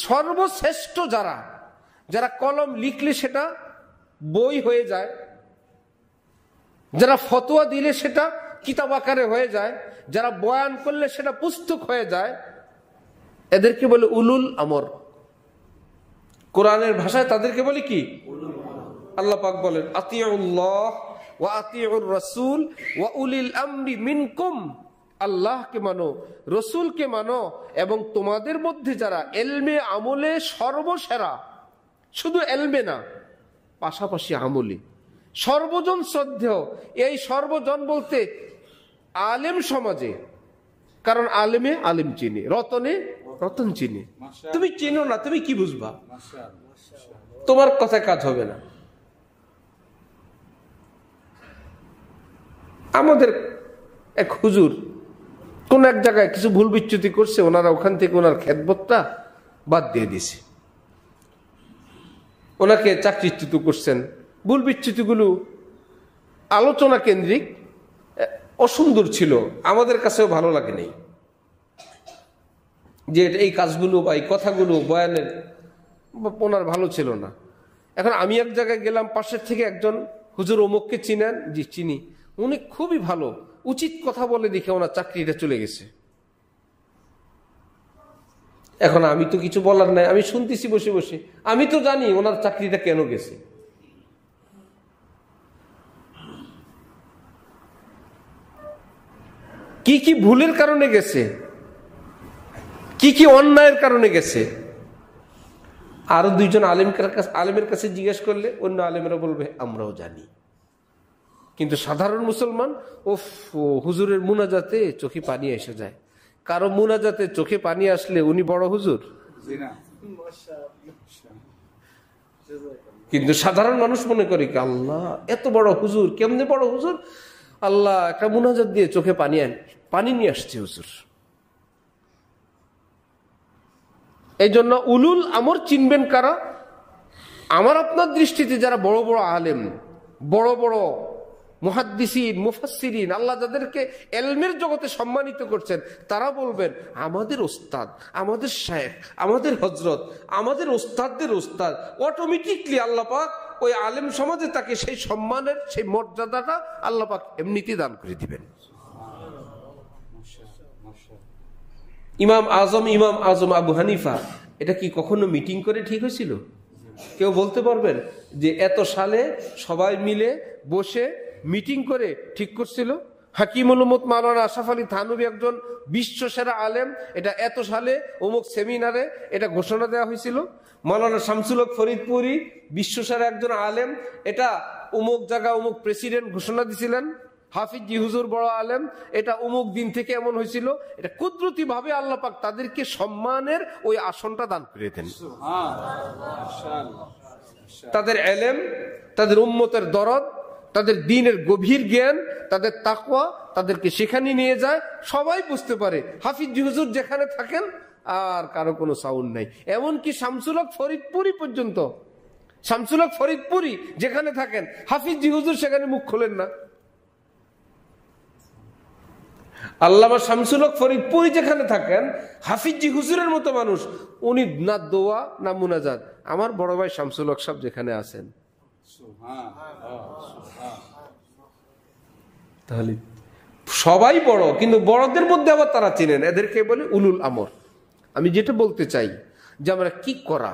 সর্বশ্রেষ্ঠ যারা, যারা কলম লিখলে সেটা বই হয়ে যায়, যারা ফতোয়া দিলে সেটা কিতাব আকারে হয়ে যায়, যারা বয়ান করলে সেটা পুস্তক হয়ে যায়, এদেরকে বলে উলুল আমর। কোরআনের ভাষায় তাদেরকে বলে কি? আল্লাহ পাক বলেন আতিউল্লাহ ওয়া আতিউর রাসূল ওয়া উলিল আমরি মিনকুম, আল্লাহকে মানো, রসুলকে মানো, এবং তোমাদের মধ্যে যারা এলমে আমলে সর্বসেরা, শুধু এলমে না, পাশাপাশি আমলে সর্বজন শ্রদ্ধেয়। এই সর্বজন বলতে আলেম সমাজে, কারণ আলেমে আলেম চিনে, রতনে রতন চিনে। তুমি চেনো না, তুমি কি বুঝবা? তোমার কথায় কাজ হবে না। আমাদের এক হুজুর কোন এক জায়গায় কিছু ভুল বিচ্যুতি করছে, ওনারা ওখান থেকে ওনার খেদমতটা বাদ দিয়ে দিছে, ওনাকে চাকরিচ্যুত করছেন। ভুল বিচ্যুতিগুলো আলোচনা কেন্দ্রিক, অসুন্দর ছিল, আমাদের কাছেও ভালো লাগে নাই যে এই কাজগুলো বা এই কথাগুলো বয়ানের ওনার ভালো ছিল না। এখন আমি এক জায়গায় গেলাম, পাশের থেকে একজন হুজুর অমুককে চিনেন? জি চিনি। উনি খুবই ভালো, উচিত কথা বলে দেখে ওনার চাকরিটা চলে গেছে। এখন আমি তো কিছু বলার নাই, আমি শুনতেছি বসে বসে, আমি তো জানি ওনার চাকরিটা কেন গেছে। কি কি ভুলের কারণে গেছে, কি কি অন্যায়ের কারণে গেছে। আরো দুইজন আলেমের কাছে জিজ্ঞেস করলে অন্য আলেমেরা বলবে আমরাও জানি। কিন্তু সাধারণ মুসলমান হুজুরের মুনাজাতে চোখে পানি এসে যায়। কারো মুনাজাতে চোখে পানি আসলে উনি বড় হুজুর, কিন্তু সাধারণ মানুষ মনে করে কি আল্লাহ এত বড় হুজুর, কেমনে বড় হুজুর, আল্লাহ একটা মুনাজাত দিয়ে চোখে পানি নিয়ে আসছে হুজুর। এই জন্য উলুল আমর চিনবেন কারা? আমার আপনার দৃষ্টিতে যারা বড় বড় আলেম, বড় বড় মুহাদ্দিসিন, মুফাসসিরিন, আল্লাহ যাদেরকে ইলমের জগতে সম্মানিত করছেন, তারা বলবেন আমাদের ওস্তাদ, আমাদের শায়েখ, আমাদের হযরত, আমাদের ওস্তাদদের ওস্তাদ। অটোমেটিকলি আল্লাহ পাক ওই আলেম সমাজে তাকে সেই সম্মানের, সেই মর্যাদাটা আল্লাহ পাক এমনিতেই দান করে দিবেন। ইমাম আজম আবু হানিফা, এটা কি কখনো মিটিং করে ঠিক হয়েছিল? কেউ বলতে পারবেন যে এত সালে সবাই মিলে বসে মিটিং করে ঠিক করছিল? হাকিমুল উম্মত মাওলানা আশরাফ আলী থানভী একজন বিশ্ব সেরা আলেম, এটা এত সালে অমুক সেমিনারে এটা ঘোষণা দেওয়া হয়েছিল। মাওলানা শামসুল হক ফরিদপুরি বিশ্ব সেরা একজন আলেম, এটা অমুক জায়গা অমুক প্রেসিডেন্ট ঘোষণা দিছিলেন। হাফিজ জি হুজুর বড় আলেম, এটা অমুক দিন থেকে এমন হয়েছিল। এটা কুদরতি ভাবে আল্লাহ পাক তাদেরকে সম্মানের ওই আসনটা দান করে দেন। তাদের ইলম, তাদের উম্মতের দরদ, তাদের দ্বীনের গভীর জ্ঞান, তাদের তাকওয়া তাদেরকে সেখানে নিয়ে যায়। সবাই বুঝতে পারে হাফিজ জি হুজুর যেখানে থাকেন আর কারো কোনো সাউন্ড নাই। এমনকি শামসুল হক ফরিদপুরি পর্যন্ত, শামসুল হক ফরিদপুরি যেখানে থাকেন, হাফিজ জি হুজুর সেখানে মুখ খোলেন না। আল্লামা শামসুল হক ফরিদপুরি যেখানে থাকেন, হাফিজ জি হুজুরের মতো মানুষ, উনি না দোয়া না মুনাজাত। আমার বড় ভাই শামসুল হক সাহেব যেখানে আছেন, তাহলে সবাই বড়, কিন্তু বড়দের মধ্যে আবার তারা চেনেন, এদেরকে বলে উলুল আমর। আমি যেটা বলতে চাই যে আমরা কি করা,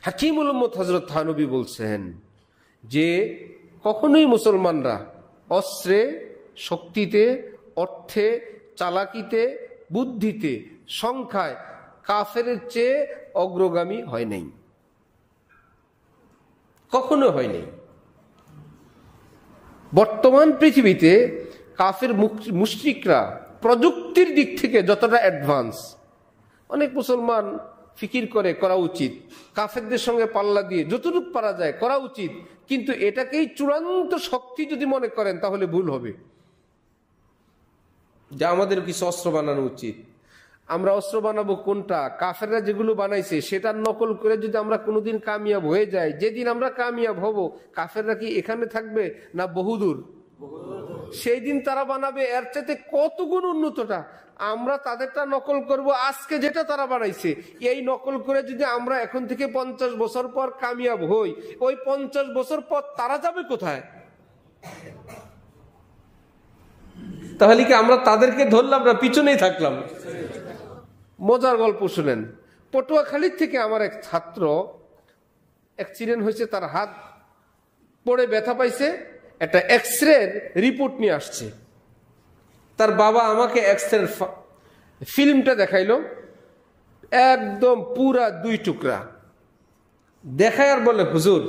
হাকিমুল উম্মত হযরত থানভী বলছেন যে কখনোই মুসলমানরা অস্ত্রে, শক্তিতে, অর্থে, চালাকিতে, বুদ্ধিতে, সংখ্যায় কাফেরের চেয়ে অগ্রগামী হয় নাই, কখনো হয় নাই। বর্তমান পৃথিবীতে কাফের মুশরিকরা প্রযুক্তির দিক থেকে যতটা অ্যাডভান্স, অনেক মুসলমান ফিকির করে করা উচিত, কাফেরদের সঙ্গে পাল্লা দিয়ে যতটুকু পারা যায় করা উচিত, কিন্তু এটাকেই চূড়ান্ত শক্তি যদি মনে করেন তাহলে ভুল হবে। যা আমাদের কিছু অস্ত্র বানানো উচিত। আমরা অস্ত্র বানাবো কোনটা? কাফেররা যেগুলো বানাইছে সেটার নকল করে যদি আমরা কোনোদিন কামিয়াব হয়ে যাই, যেদিন আমরা কামিয়াব হব, কাফেররা কি এখানে থাকবে না বহুদূর? সেই দিন তারা বানাবে এর চাইতে কত গুণ উন্নতটা। আমরা তাদেরটা নকল করব, আজকে যেটা তারা বানাইছে এই নকল করে যদি আমরা এখন থেকে 50 বছর পর কামিয়াব হই, ওই 50 বছর পর তারা যাবে কোথায়? তাহলে কি আমরা তাদেরকে ধরলাম না পিছনেই থাকলাম? মজার গল্প শুনেন। পটুয়াখালীর থেকে আমার এক ছাত্র অ্যাক্সিডেন্ট হয়েছে, তার হাত পড়ে ব্যথা পাইছে, একটা এক্সরে রিপোর্ট নিয়ে আসছে। তার বাবা আমাকে এক্সরে ফিল্মটা দেখাইলো, একদম পুরা 2 টুকরা দেখায় আর বলে হুজুর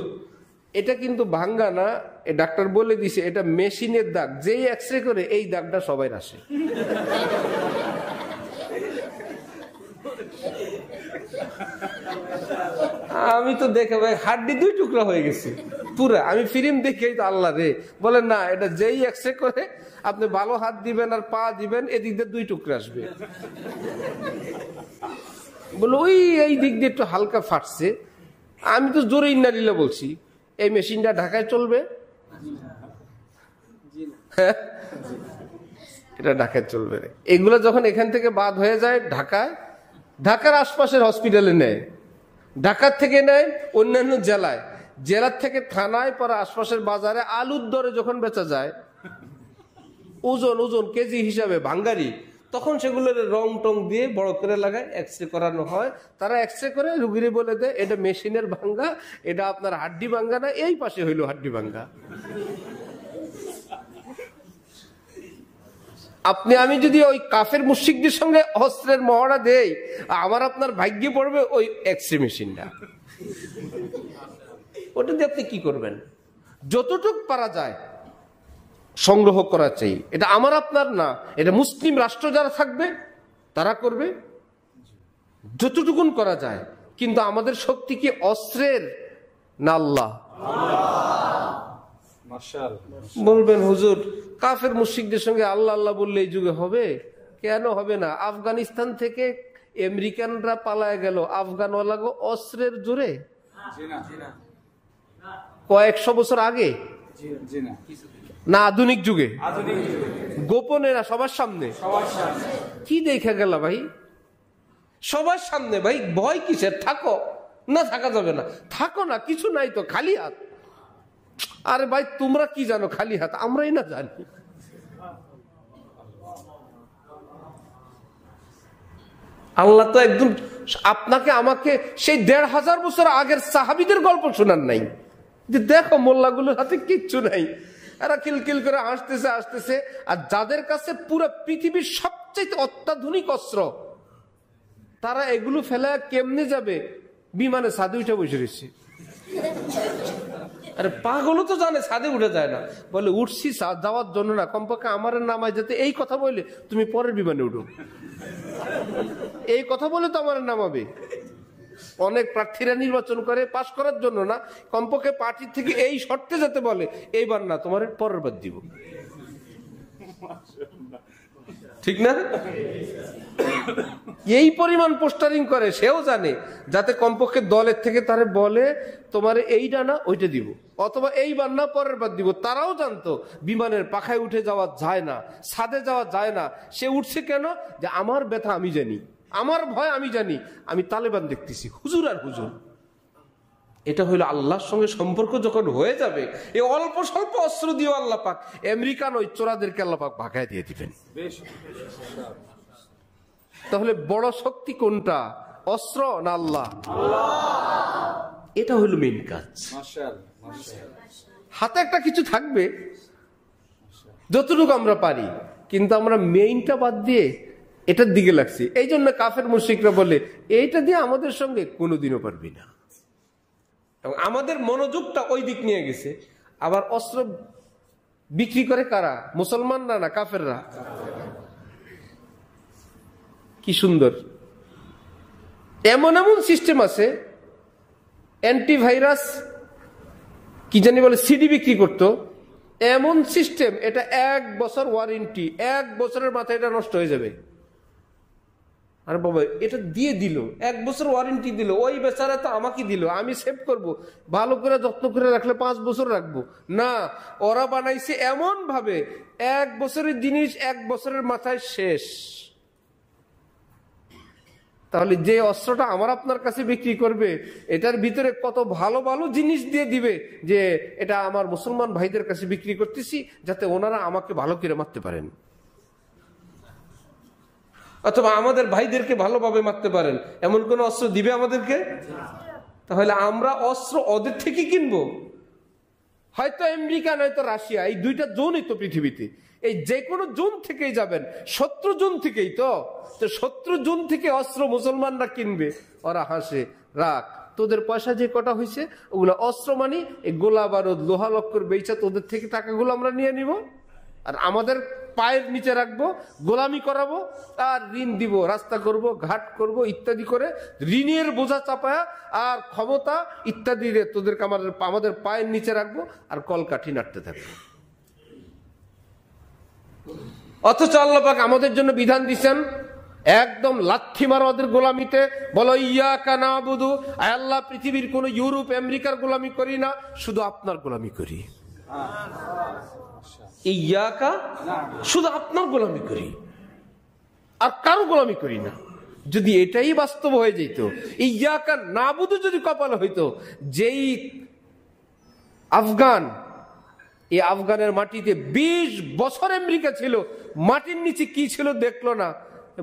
এটা কিন্তু ভাঙ্গা না, ডাক্তার বলে দিছে এটা মেশিনের দাগ, যেই এক্সরে করে এই দাগটা সবাই আসে। আমি তো দেখে ভাই হাড্ডি 2 টুকরা হয়ে গেছে পুরা। আমি ফিল্ম দেখেই তো আল্লাহ রে, বলেন না এটা যেই এক্সরে করে আপনি ভালো হাত দিবেন আর পা দিবেন, এদিক দিয়ে 2 টুকরা আসবে। বলে ওই এই দিক দিয়ে একটু হালকা ফাটছে। আমি তো জোরে ইন্নালিল্লাহ বলছি, এই মেশিনটা ঢাকায় চলবে? হ্যাঁ, এটা ঢাকায় চলবে রে। এগুলো যখন এখান থেকে বাদ হয়ে যায় ঢাকায়, ঢাকার আশপাশের হসপিটালে নেয়, ঢাকার থেকে নেয় অন্যান্য জেলায়, জেলার থেকে থানায়, পরে আশপাশের বাজারে আলুর দরে যখন বেচা যায় ওজন ওজন কেজি হিসাবে ভাঙ্গারি, তখন সেগুলোর রং টং দিয়ে বড় করে লাগায়, এক্সরে করানো হয়। তারা এক্সরে করে রুগীরে বলে দেয় এটা মেশিনের ভাঙ্গা, এটা আপনার হাড্ডি ভাঙ্গা না, এই পাশে হইলো হাড্ডি ভাঙ্গা। আপনি আমি যদি ওই কাফের মুশরিকদের সঙ্গে অস্ত্রের মহড়া দেই, আমার আপনার ভাগ্যে পড়বে ওই এক্সরে মেশিনটা। ওটা দিয়ে আপনি কি করবেন? যতটুক পারা যায় সংগ্রহ করা চাই। এটা আমার আপনার না, এটা মুসলিম রাষ্ট্র যারা থাকবে তারা করবে যতটুকুন করা যায়। কিন্তু আমাদের শক্তি কি অস্ত্রের না আল্লাহ? বলবেন হুজুর কাফের মুশরিকদের সঙ্গে আল্লাহ আল্লাহ বললে এই যুগে হবে? কেন হবে না? আফগানিস্তান থেকে আমেরিকানরা পালায় গেল আফগানওয়ালাগো অস্ত্রের জোরে কয়েকশো বছর আগে না আধুনিক যুগে? গোপনে না সবার সামনে? কি দেখা গেল ভাই? সবার সামনে ভাই। ভয় কিসের? থাকো না, থাকা যাবে না, থাকো না, কিছু নাই তো, খালি হাত। আরে ভাই তোমরা কি জানো খালি হাত? আমরাই না জানি। আল্লাহ তো একদম আপনাকে আমাকে সেই 1500 বছর আগের সাহাবীদের গল্প শোনান নাই যে দেখো মোল্লাগুলোর হাতে কিচ্ছু নাই, এরা কিলকিল করে আসতেছে আসতেছে। আর যাদের কাছে পুরো পৃথিবীর সবচেয়ে অত্যাধুনিক অস্ত্র, তারা এগুলো ফেলে কেমনে যাবে? বিমানে ছাদে উঠে বসে রয়েছে। আরে পাগলও তো জানে ছাদে উঠে যায় না, বলে উঠছি যাওয়ার জন্য না, কমপক্ষে আমার নামায় যেতে। এই কথা বললে তুমি পরের বিমানে উঠো, এই কথা বলে তো আমার নামাবে। অনেক প্রার্থীরা নির্বাচন করে পাশ করার জন্য না, কমপক্ষে পার্টির থেকে এই শর্তে যেতে বলে এইবার না, তোমার পরের বার দিব। ঠিক না? এই পরিমাণ পোস্টারিং করে, সেও জানে যাতে কমপক্ষে দলের থেকে তারে বলে তোমার এইটা না ওইটা দিব, অথবা এইবার না পরের বার দিব। তারাও জানতো বিমানের পাখায় উঠে যাওয়া যায় না, ছাদে যাওয়া যায় না। সে উঠছে কেন? যে আমার ব্যথা আমি জানি, আমার ভয় আমি জানি, আমি তালেবান দেখতেছি, হুজুর আর হুজুর। এটা হইলো আল্লাহর সঙ্গে সম্পর্ক যখন হয়ে যাবে, এই অল্প স্বল্প অস্ত্র দিয়ে আল্লাহ পাক আমেরিকান ওই চোরাদেরকে আল্লাহ পাক ভাগায় দিয়ে দিবেন। তাহলে বড় শক্তি কোনটা? অস্ত্র না আল্লাহ? এটা হইল মেইন কাজ। হাতে একটা কিছু থাকবে যতটুকু আমরা পারি, কিন্তু আমরা মেইনটা বাদ দিয়ে এটার দিকে লাগছি। এই জন্য কাফের মুশরিকরা বলে এইটা দিয়ে আমাদের সঙ্গে কোনোদিনও পারবি না, এবং আমাদের মনোযোগটা ওই দিক নিয়ে গেছে। আবার অস্ত্র বিক্রি করে কারা? মুসলমানরা না কাফেররা? কি সুন্দর এমন এমন সিস্টেম আছে। অ্যান্টিভাইরাস কি জানি বলে সিডি বিক্রি করতো, এমন সিস্টেম, এটা 1 বছর ওয়ারেন্টি, 1 বছরের মাথায় এটা নষ্ট হয়ে যাবে। আর বাবা এটা দিয়ে দিল, 1 বছর ওয়ারেন্টি দিল, ওই বেচারা তো আমাকে দিল, আমি সেভ করব, ভালো করে যত্ন করে রাখলে 5 বছর রাখবো না। ওরা বানাইছে এমন ভাবে 1 বছরের জিনিস 1 বছরের মাথায় শেষ। তাহলে যে অস্ত্রটা আমার আপনার কাছে বিক্রি করবে, এটার ভিতরে কত ভালো ভালো জিনিস দিয়ে দিবে যে এটা আমার মুসলমান ভাইদের কাছে বিক্রি করতেছি যাতে ওনারা আমাকে ভালো করে মারতে পারেন, অথবা আমাদের ভাইদেরকে ভালোভাবে মারতে পারেন, এমন কোন অস্ত্র দিবে আমাদেরকে? তাহলে আমরা অস্ত্র ওদের থেকে কিনবো, হয়তো আমেরিকা নয়তো রাশিয়া, এই 2টা জোনই তো পৃথিবীতে, এই যে কোনো জোন থেকেই যাবেন, শত্রু জোন থেকেই তো শত্রু জোন থেকে অস্ত্র মুসলমানরা কিনবে। ওরা হাসে, রাখ তোদের পয়সা যে কটা হয়েছে ওগুলো অস্ত্র এই গোলা বারুদ লোহা লক্কর বেচা তোদের থেকে টাকাগুলো আমরা নিয়ে নিব, আর আমাদের পায়ের নিচে রাখবো, গোলামি করাবো, আর ঋণ দিব, রাস্তা করব, ঘাট করব ইত্যাদি করে ঋণের বোঝা চাপায়া আর ক্ষমতা ইত্যাদি তোদেরকে আমাদের পায়ের নিচে রাখবো আর কলকাঠি নাড়তে থাকবো। অথচ আল্লাহ পাক আমাদের জন্য বিধান দিচ্ছেন একদম লাথি মারো ওদের গোলামিতে, বলো ইয়াকা নাবুদু, আল্লাহ পৃথিবীর কোন ইউরোপ আমেরিকার গোলামি করি না, শুধু আপনার গোলামি করি। ইয়াকা, শুধু আপনার গোলামি করি, আর কারো গোলামি করি না। যদি এটাই বাস্তব হয়ে যেত, ইয়াকা নাবুদু যদি কপালে হইতো, যেই আফগান, এই আফগানের মাটিতে 20 বছর আমেরিকা ছিল, মাটির নিচে কি ছিল দেখলো না।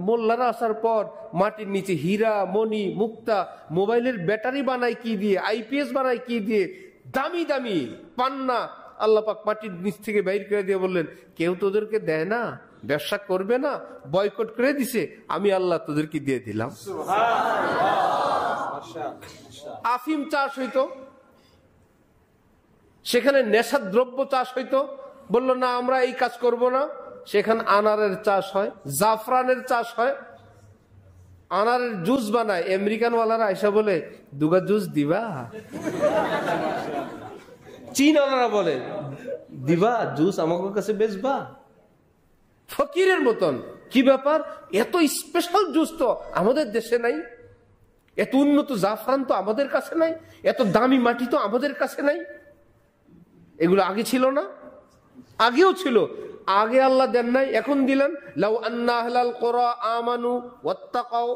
মোল্লারা আসার পর মাটির নিচে হীরা, মণি, মুক্তা, মোবাইলের ব্যাটারি বানায় কি দিয়ে, আইপিএস বানায় কি দিয়ে, দামি দামি পান্না আল্লাহ পাক মাটির নিচ থেকে বাইর করে দিয়ে বললেন, কেউ তোদেরকে দেয় না, ব্যবসা করবে না, বয়কট করে দিছে, আমি আল্লাহ তোদেরকে দিয়ে দিলাম। আফিম চাষ হইতো, সেখানে নেশার দ্রব্য চাষ হইতো, বললো না আমরা এই কাজ করব না। সেখানে আনারের চাষ হয়, জাফরানের চাষ হয়, আনারের জুস বানায়। আমেরিকান ওয়ালারা আইসা বলে, দুগা জুস দিবা? চীন ওয়ালারা বলে, দিবা জুস আমাকে কাছে বেচবা? ফকিরের মতন। কি ব্যাপার, এত স্পেশাল জুস তো আমাদের দেশে নাই, এত উন্নত জাফরান তো আমাদের কাছে নাই, এত দামি মাটি তো আমাদের কাছে নাই। এগুলো আগে ছিল না? আগেও ছিল, আগে আল্লাহ দেন নাই, এখন দিলেন। লাউ আন্না আহলাল কুরা আমানু ওয়াত্তাকাউ,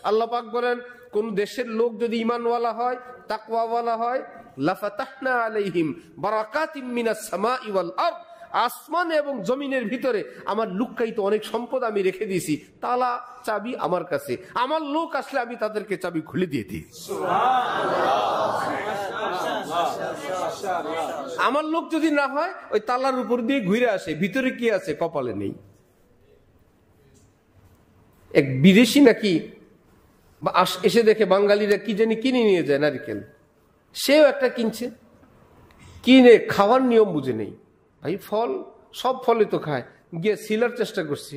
আল্লাহ পাক বলেন কোন দেশের লোক যদি ঈমানওয়ালা হয়, তাকওয়াওয়ালা হয়, লাফাতাহনা আলাইহিম বারাকাতিম মিনাস সামাই ওয়াল আরদ, আসমান এবং জমিনের ভিতরে আমার লুক্কায়িত অনেক সম্পদ আমি রেখে দিয়েছি, তালা চাবি আমার কাছে, আমার লোক আসলে আমি তাদেরকে চাবি খুলে দিয়ে দিই। আমার লোক যদি না হয়, ওই তালার উপর দিয়ে ঘুরে আসে, ভিতরে কি আছে কপালে নেই। এক বিদেশি নাকি এসে দেখে বাঙালিরা কি জানি কিনে নিয়ে যায় নারিকেল, সেও একটা কিনছে, কিনে খাওয়ার নিয়ম বুঝে নেই। ভাই ফল, সব ফলে তো খায়, গিয়ে সিলার চেষ্টা করছি,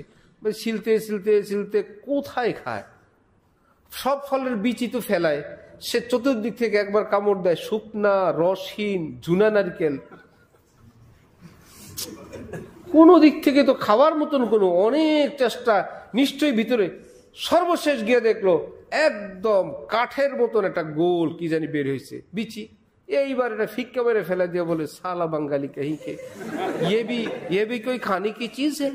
সিলতে সিলতে সিলতে কোথায় খায়, সব ফলের বীজই তো ফেলায়। সে চতুর্দিক থেকে একবার কামড় দেয়, শুকনা রসহীন ঝুনা নারকেল, কোন দিক থেকে তো খাওয়ার মতন কোনো, অনেক চেষ্টা নিশ্চয়ই ভিতরে, সর্বশেষ গিয়ে দেখলো একদম কাঠের মতন একটা গোল কি জানি বের হয়েছে বিচি। এইবার এটা ফিক্কা মেরে ফেলা দিয়ে বলে, সালা বাঙালি কहीं के ये भी कोई खाने की चीज है?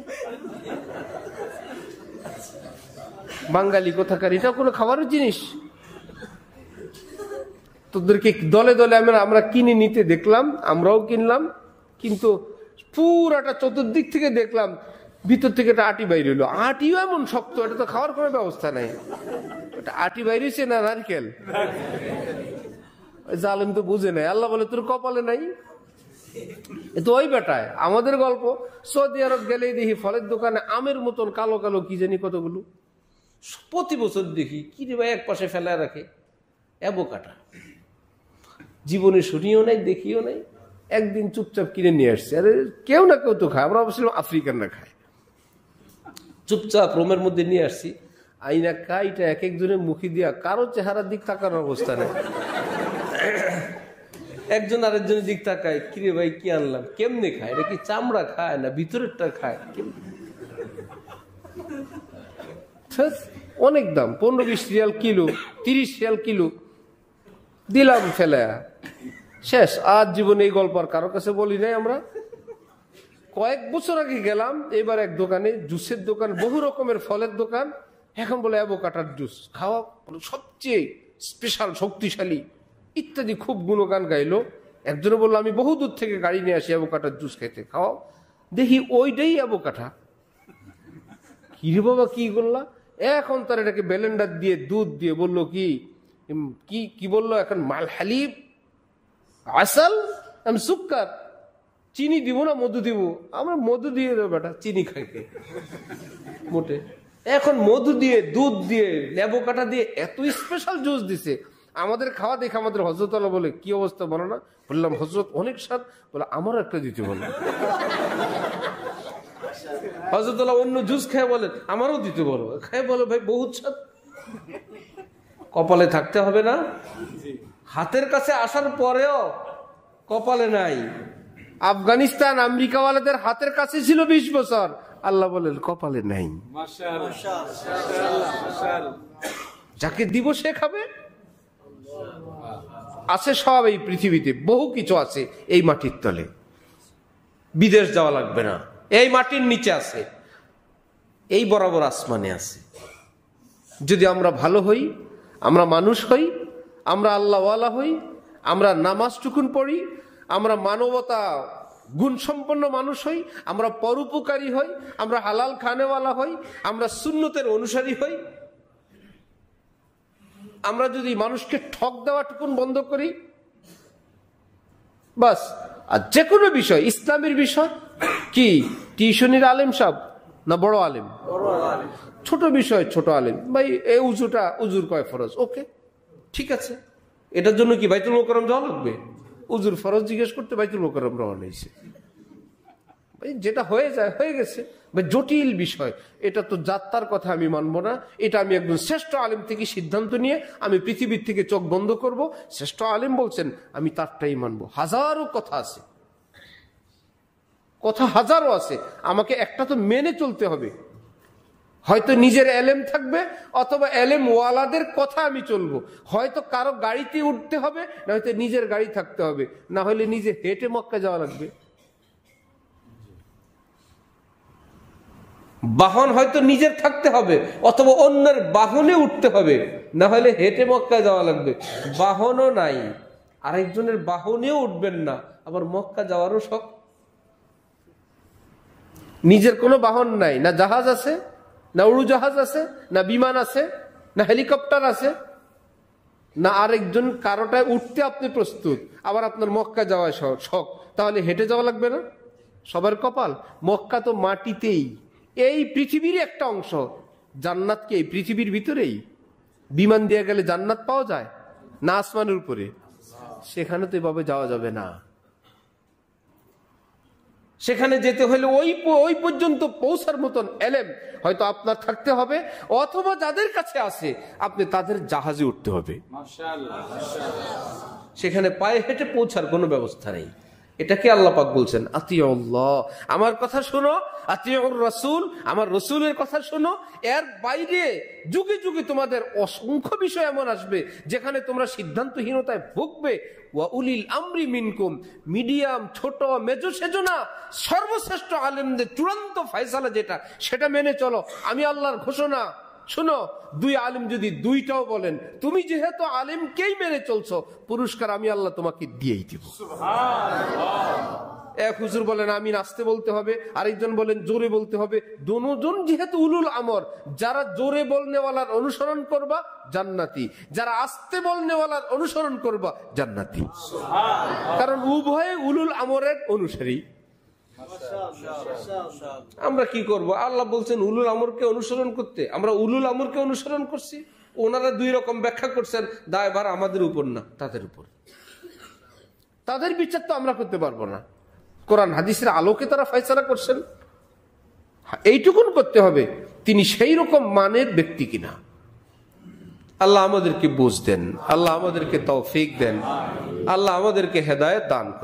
বাঙালি কোথাকার, এটা কোনো খাবারের জিনিস? তোদেরকে দলে দলে আমরা কিনে নিতে দেখলাম, আমরাও কিনলাম, কিন্তু পুরাটা চতুর্দিক থেকে দেখলাম, ভিতর থেকে একটা আটি বাইরে হলো। আটিও এমন শক্ত, এটা তো খাওয়ার কোনো ব্যবস্থা নাই। এটা আটি বাইরেছে না নারকেল? জালেম তো বুঝে নাই। আল্লাহ বলে, তোর কপালে নাই। তো ওই বেটায় আমাদের গল্প। সৌদি আরব গেলেই দেখি ফলের দোকানে আমের মতন কালো কালো কি জানি কতগুলো, প্রতি বছর দেখি কি রে ভাই, এক পাশে ফেলায় রাখে অ্যাভোকাডো। জীবনে শুনিও নাই, দেখিও নাই, একদিন চুপচাপ কিনে নিয়ে আসছে। আরে কেউ না কেউ তো খায়, আমরা অবশ্যই আফ্রিকানরা খায়। চুপচাপ রোমের মধ্যে নিয়ে আসছি, আইনা কাইটা এক একজনের মুখে দিয়া, কারো চেহারার দিক তাকানোর অবস্থা নেই। একজন আরেকজনের দিক তাকায়, কিরে ভাই কি আনলাম, কেমনে খায়, এটা কি চামড়া খায় না ভিতরেরটা খায়? অনেক দাম, 15-20 রিয়াল কিলো, 30 রিয়াল কিলো দিলাম ফেলে, শেষ। আজ জীবনে এই গল্প আর কারো কাছে বলি নাই। আমরা কয়েক বছর আগে গেলাম, এবার এক দোকানে, জুসের দোকান, বহু রকমের ফলের দোকান, এখন বলে অ্যাভোকাডোর জুস খাওয়া সবচেয়ে স্পেশাল, শক্তিশালী ইত্যাদি, খুব গুণগান গাইলো। একজনে বললো, আমি বহু দূর থেকে গাড়ি নিয়ে আসি অ্যাভোকাডোর জুস খেতে, খাওয়াও। দেখি ওইটাই অ্যাভোকাডো। কি রে বাবা, কি করলা? এখন তার এটাকে ব্লেন্ডার দিয়ে, দুধ দিয়ে বললো কি কি বললো, এখন মাল হালিব আসল, আমি সুক্কার, চিনি দিব না মধু দিব? আমরা মধু দিয়ে দেবো বেটা, চিনি খাইতে মোটে। এখন মধু দিয়ে, দুধ দিয়ে, অ্যাভোকাডো দিয়ে এত স্পেশাল জুস দিছে। আমাদের খাওয়া দেখে আমাদের হযরত আল্লাহ বলে, কি অবস্থা বলো না? বললাম হযরত অনেক স্বাদ। বলে আমারও একটা দিতে বলো। হযরতুল্লাহ অন্য জুস খেয়ে বলেন আমারও দিতে বলো, খেয়ে বলো ভাই বহুত স্বাদ। কপালে থাকতে হবে না? হাতের কাছে আসার পরেও কপালে নাই। আফগানিস্তান আমেরিকাওয়ালাদের হাতের কাছে ছিল 20 বছর, আল্লাহ বলেন কপালে নাই। যাকে দিব সে খাবে। আছে সব এই পৃথিবীতে, বহু কিছু আছে এই মাটির তলে, বিদেশ যাওয়া লাগবে না, এই মাটির নিচে আছে, এই বরাবর আসমানে আছে। যদি আমরা ভালো হই, আমরা মানুষ হই, আমরা আল্লাহওয়ালা হই, আমরা নামাজটুকুন পড়ি, আমরা মানবতা গুণসম্পন্ন মানুষ হই, আমরা পরোপকারী হই, আমরা হালাল খানেওয়ালা হই, আমরা সুন্নতের অনুসারী হই, আমরা যদি মানুষকে ঠক দেওয়াটুকুন বন্ধ করি, বাস। আর যে কোনো বিষয়, ইসলামের বিষয় কি, টিউশনির আলেম সাহেব না বড় আলেম? ছোট বিষয় ছোট আলেম, ভাই এই উজুটা উজুর কয় ফরজ, ওকে ঠিক আছে। এটার জন্য কি বাইতুল মোকাররম যাওয়া লাগবে? উজুর ফরজ জিজ্ঞেস করতে বাইতুল মোকাররম রওনা হয়েছে। ভাই যেটা হয়ে যায় হয়ে গেছে। ভাই জটিল বিষয়, এটা তো যাত্রার কথা আমি মানবো না। এটা আমি একজন শ্রেষ্ঠ আলেম থেকে সিদ্ধান্ত নিয়ে আমি পৃথিবীর থেকে চোখ বন্ধ করব। শ্রেষ্ঠ আলেম বলছেন, আমি তারটাই মানবো। হাজারো কথা আছে, কথা হাজারো আছে, আমাকে একটা তো মেনে চলতে হবে। হয়তো নিজের এলেম থাকবে, অথবা এলেম ওয়ালাদের কথা আমি চলবো। হয়তো কারো গাড়িতে উঠতে হবে, না হয়তো নিজের গাড়ি থাকতে হবে, না হলে নিজে হেঁটে মক্কা যাওয়া লাগবে। বাহন হয়তো নিজের থাকতে হবে, অথবা অন্যের বাহনে উঠতে হবে, না হলে হেঁটে মক্কা যাওয়া লাগবে। বাহনও নাই, আরেকজনের বাহনেও উঠবেন না, আবার মক্কা যাওয়ারও শখ। নিজের কোনো বাহন নাই, না জাহাজ আছে, না উড়োজাহাজ আছে, না বিমান আছে, না হেলিকপ্টার আছে, না আরেকজন কারোটায় উঠতে আপনি প্রস্তুত, আবার আপনার মক্কা যাওয়া শখ, তাহলে হেঁটে যাওয়া লাগবে না? সবার কপাল। মক্কা তো মাটিতেই, এই পৃথিবীর একটা অংশ। জান্নাত কি এই পৃথিবীর ভিতরেই? বিমান দিয়ে গেলে জান্নাত পাওয়া যায় না আসমানের উপরে? সেখানে তো এভাবে যাওয়া যাবে না। সেখানে যেতে হলে ওই পর্যন্ত পৌঁছার মতন এলেম হয়তো আপনার থাকতে হবে, অথবা যাদের কাছে আছে আপনি তাদের জাহাজে উঠতে হবে। সেখানে পায়ে হেঁটে পৌঁছার কোনো ব্যবস্থা নেই। এটাকে আল্লাহ পাক বলছেন আতিউল্লাহ, আমার কথা শোনো, আতিউর রাসূল, আমার রাসূলের কথা শোনো। এর বাইরে যুগে যুগে তোমাদের অসংখ্য বিষয় এমন আসবে যেখানে তোমরা সিদ্ধান্তহীনতায় ভুগবে। ওয়া উলিল আমরি মিনকুম, মিডিয়াম, ছোট, মেজো সেজো না, সর্বশ্রেষ্ঠ আলেমদের চূড়ান্ত ফয়সালা যেটা, সেটা মেনে চলো। আমি আল্লাহর ঘোষণা, শুনো, দুই আলেম যদি দুইটাও বলেন, তুমি যেহেতু আলেমকেই মেনে চলছো, পুরস্কার আমি আল্লাহ তোমাকে দিয়েই দিব। এক হুজুর বলেন আমি নাচতে বলতে হবে, আরেকজন বলেন জোরে বলতে হবে। দুজন যেহেতু উলুল আমর, যারা জোরে বলনেওয়ালার অনুসরণ করবা জান্নাতি, যারা আস্তে বলনেওয়ালার অনুসরণ করবা জান্নাতি। কারণ উভয়ে উলুল আমরের অনুসারী। আমরা কি করব? আল্লাহ বলছেন উলুল আমরকে অনুসরণ করতে, আমরা উলুল আমরকে অনুসরণ করছি। ওনারা দুই রকম ব্যাখ্যা করছেন, দায়ভার আমাদের উপর না, তাদের উপর। তাদের বিচার তো আমরা করতে পারবো না, কোরআন হাদিসের আলোকে তারা ফয়সালা করছেন। এইটুকুন করতে হবে তিনি সেই রকম মানের ব্যক্তি কিনা। আল্লাহ আমাদেরকে বুঝ দেন, আল্লাহ আমাদেরকে তৌফিক দেন, আল্লাহ আমাদেরকে হেদায়েত দান করেন।